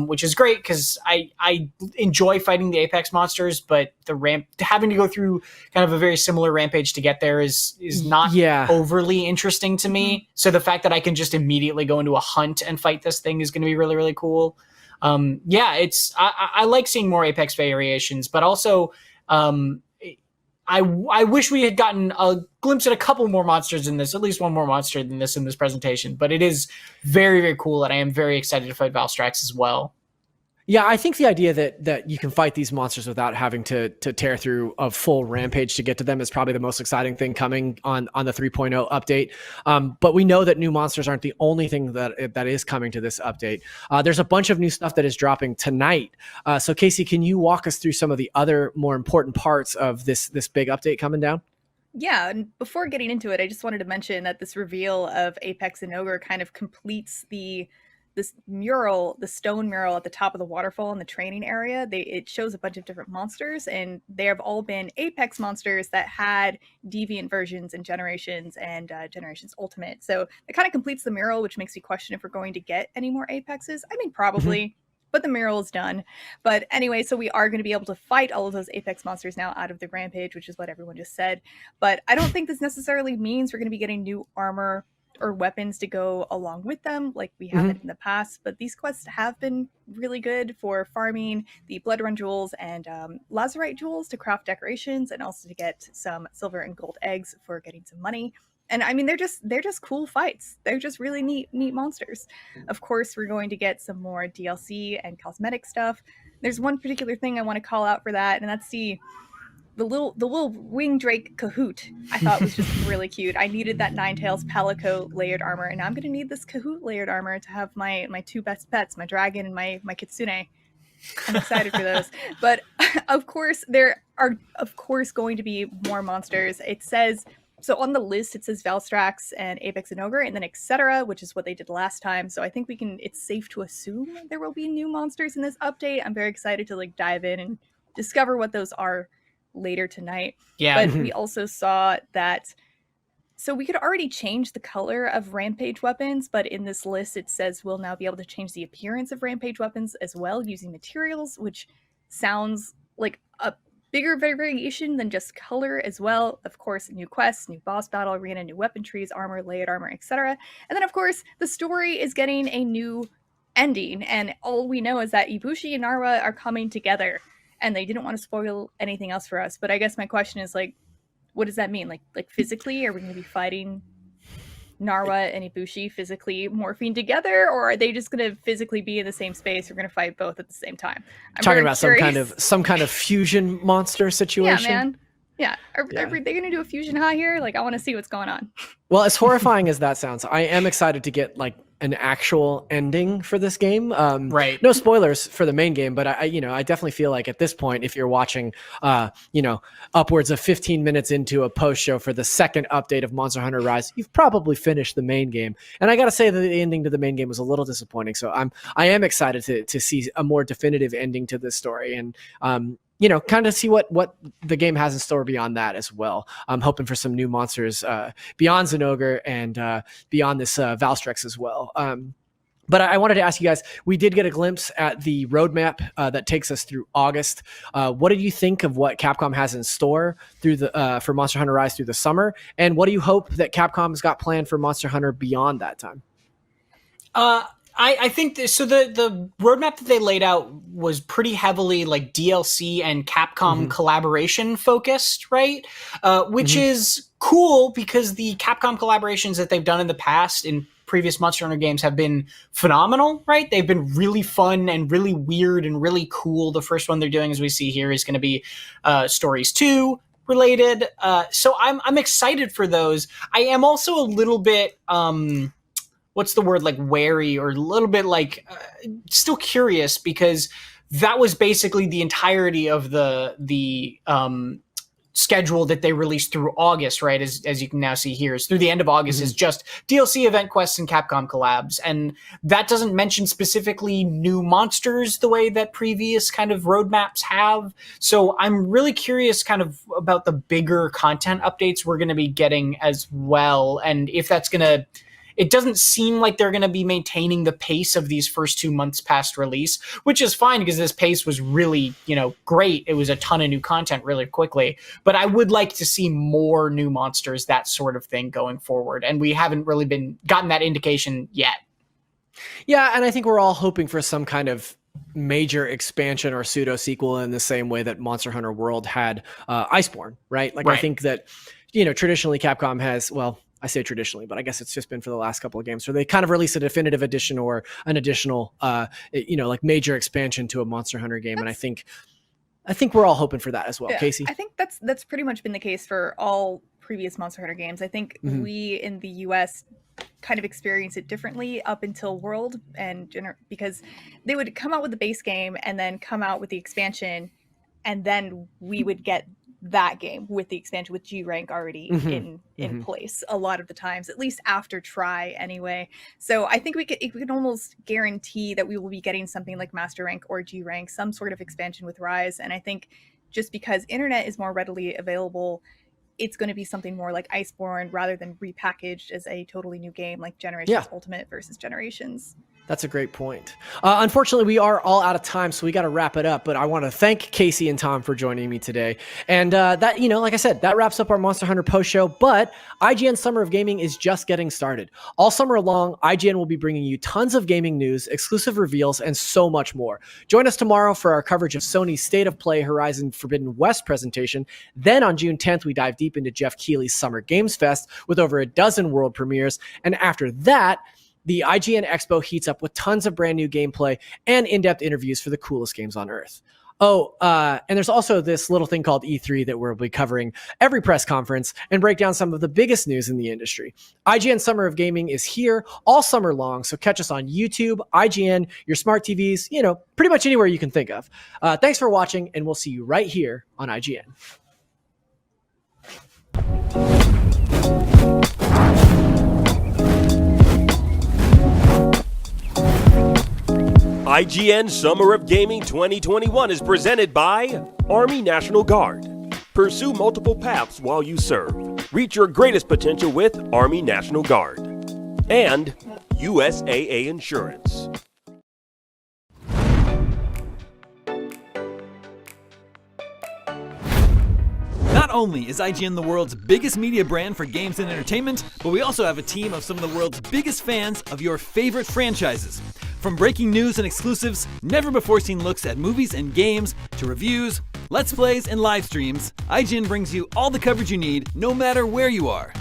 which is great because I enjoy fighting the Apex monsters, but having to go through kind of a very similar rampage to get there is not overly interesting to me. So the fact that I can just immediately go into a hunt and fight this thing is going to be really, really cool. I like seeing more Apex variations, but also I wish we had gotten a glimpse at a couple more monsters in this, at least one more monster than this in this presentation. But it is very, very cool, and I am very excited to fight Valstrax as well.
Yeah, I think the idea that you can fight these monsters without having to tear through a full rampage to get to them is probably the most exciting thing coming on the 3.0 update. But we know that new monsters aren't the only thing that is coming to this update. There's a bunch of new stuff that is dropping tonight. So Casey, can you walk us through some of the other more important parts of this big update coming down?
Yeah, and before getting into it, I just wanted to mention that this reveal of Apex and Ogre kind of completes the this mural, the stone mural at the top of the waterfall in the training area, it shows a bunch of different monsters, and they have all been Apex monsters that had deviant versions in Generations and Generations Ultimate. So it kind of completes the mural, which makes me question if we're going to get any more Apexes. I mean, probably. But the mural is done. But anyway, so we are going to be able to fight all of those Apex monsters now out of the Rampage, which is what everyone just said. But I don't think this necessarily means we're going to be getting new armor or weapons to go along with them like we haven't in the past. But these quests have been really good for farming the Blood Run jewels and Lazarite jewels to craft decorations, and also to get some silver and gold eggs for getting some money. And I mean, they're just cool fights. They're just really neat monsters. Of course, we're going to get some more DLC and cosmetic stuff. There's one particular thing I want to call out for that, and that's the little wing drake Kahoot. I thought was just really cute. I needed that Ninetales Palico layered armor, and now I'm going to need this Kahoot layered armor to have my two best pets, my dragon and my Kitsune. I'm excited for those. But of course, there are going to be more monsters. It says. So on the list, it says Valstrax and Apex and Ogre, and then etc., which is what they did last time. So I think it's safe to assume there will be new monsters in this update. I'm very excited to dive in and discover what those are later tonight.
Yeah.
But we also saw that, so we could already change the color of Rampage weapons, but in this list, it says we'll now be able to change the appearance of Rampage weapons as well using materials, which sounds like a bigger variation than just color as well. Of course, new quests, new boss battle arena, new weapon trees, armor, layered armor, etc. And then, of course, the story is getting a new ending. And all we know is that Ibushi and Narwa are coming together. And they didn't want to spoil anything else for us. But I guess my question is, what does that mean? Like physically, are we going to be fighting Narwa and Ibushi physically morphing together, or are they just going to physically be in the same space? We're going to fight both at the same time. I'm
talking about
curious.
some kind of fusion monster situation.
Yeah, man. Yeah. Are they going to do a fusion high here? I want to see what's going on.
Well, as horrifying as that sounds, I am excited to get an actual ending for this game.
Right.
No spoilers for the main game, but I definitely feel like at this point, if you're watching, upwards of 15 minutes into a post show for the second update of Monster Hunter Rise, you've probably finished the main game. And I got to say that the ending to the main game was a little disappointing. So I am excited to see a more definitive ending to this story, and kind of see what the game has in store beyond that as well. I'm hoping for some new monsters beyond Zinogre and beyond this Valstrax as well. But I wanted to ask you guys, we did get a glimpse at the roadmap that takes us through August. What did you think of what Capcom has in store through for Monster Hunter Rise through the summer? And what do you hope that Capcom's got planned for Monster Hunter beyond that time?
I think the roadmap that they laid out was pretty heavily DLC and Capcom collaboration focused, right? Which is cool because the Capcom collaborations that they've done in the past in previous Monster Hunter games have been phenomenal, right? They've been really fun and really weird and really cool. The first one they're doing, as we see here, is going to be Stories 2 related. So I'm excited for those. I am also a little bit what's the word, wary, or a little bit still curious, because that was basically the entirety of the schedule that they released through August, right? As you can now see here, is through the end of August is just DLC event quests and Capcom collabs. And that doesn't mention specifically new monsters the way that previous kind of roadmaps have. So I'm really curious kind of about the bigger content updates we're going to be getting as well. And if that's going to, it doesn't seem like they're going to be maintaining the pace of these first 2 months past release, which is fine because this pace was really, great. It was a ton of new content really quickly, but I would like to see more new monsters, that sort of thing going forward. And we haven't really gotten that indication yet.
Yeah. And I think we're all hoping for some kind of major expansion or pseudo sequel in the same way that Monster Hunter World had Iceborne, right?
Right.
I think that, traditionally Capcom has, well, I say traditionally, but I guess it's just been for the last couple of games, where they kind of release a definitive edition or an additional, major expansion to a Monster Hunter game. And I think we're all hoping for that as well.
Yeah,
Casey?
I think that's pretty much been the case for all previous Monster Hunter games. I think we in the US kind of experience it differently up until World, and because they would come out with the base game and then come out with the expansion, and then we would get that game with the expansion with G rank already in place a lot of the times, at least after try anyway. So I think we can almost guarantee that we will be getting something like Master Rank or G rank, some sort of expansion with Rise. And I think just because internet is more readily available, it's going to be something more like Iceborne rather than repackaged as a totally new game like Generations Ultimate versus Generations.
That's a great point. Unfortunately, we are all out of time, so we got to wrap it up. But I want to thank Casey and Tom for joining me today. And that, like I said, that wraps up our Monster Hunter post show. But IGN Summer of Gaming is just getting started. All summer long, IGN will be bringing you tons of gaming news, exclusive reveals, and so much more. Join us tomorrow for our coverage of Sony's State of Play Horizon Forbidden West presentation. Then on June 10th, we dive deep into Jeff Keighley's Summer Games Fest with over a dozen world premieres. And after that, the IGN Expo heats up with tons of brand new gameplay and in-depth interviews for the coolest games on Earth. Oh, and there's also this little thing called E3 that we'll be covering every press conference and break down some of the biggest news in the industry. IGN Summer of Gaming is here all summer long, so catch us on YouTube, IGN, your smart TVs, pretty much anywhere you can think of. Thanks for watching, and we'll see you right here on IGN.
IGN Summer of Gaming 2021 is presented by Army National Guard. Pursue multiple paths while you serve. Reach your greatest potential with Army National Guard. And USAA Insurance.
Not only is IGN the world's biggest media brand for games and entertainment, but we also have a team of some of the world's biggest fans of your favorite franchises. From breaking news and exclusives, never-before-seen looks at movies and games, to reviews, let's plays, and live streams, IGN brings you all the coverage you need, no matter where you are.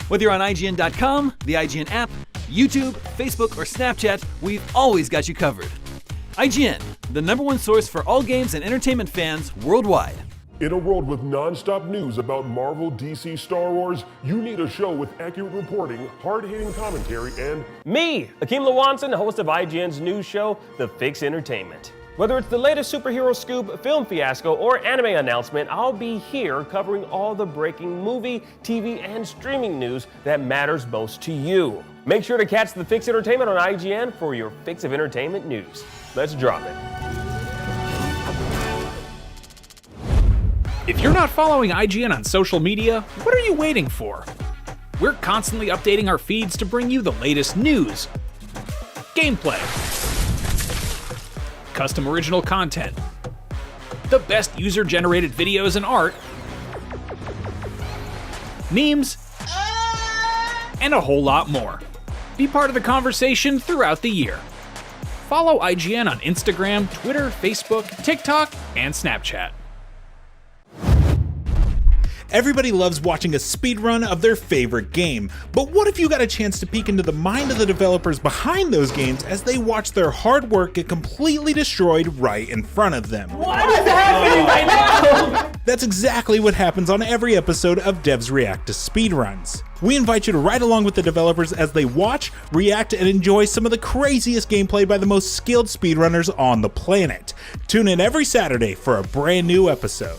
Whether you're on IGN.com, the IGN app, YouTube, Facebook, or Snapchat, we've always got you covered. IGN, the #1 source for all games and entertainment fans worldwide.
In a world with non-stop news about Marvel, DC, Star Wars, you need a show with accurate reporting, hard-hitting commentary, and
me, Akeem Lawanson, host of IGN's news show, The Fix Entertainment. Whether it's the latest superhero scoop, film fiasco, or anime announcement, I'll be here covering all the breaking movie, TV, and streaming news that matters most to you. Make sure to catch The Fix Entertainment on IGN for your fix of entertainment news. Let's drop it.
If you're not following IGN on social media, what are you waiting for? We're constantly updating our feeds to bring you the latest news, gameplay, custom original content, the best user-generated videos and art, memes, and a whole lot more. Be part of the conversation throughout the year. Follow IGN on Instagram, Twitter, Facebook, TikTok, and Snapchat.
Everybody loves watching a speedrun of their favorite game, but what if you got a chance to peek into the mind of the developers behind those games as they watch their hard work get completely destroyed right in front of them?
What is happening right now?
That's exactly what happens on every episode of Devs React to Speedruns. We invite you to ride along with the developers as they watch, react, and enjoy some of the craziest gameplay by the most skilled speedrunners on the planet. Tune in every Saturday for a brand new episode.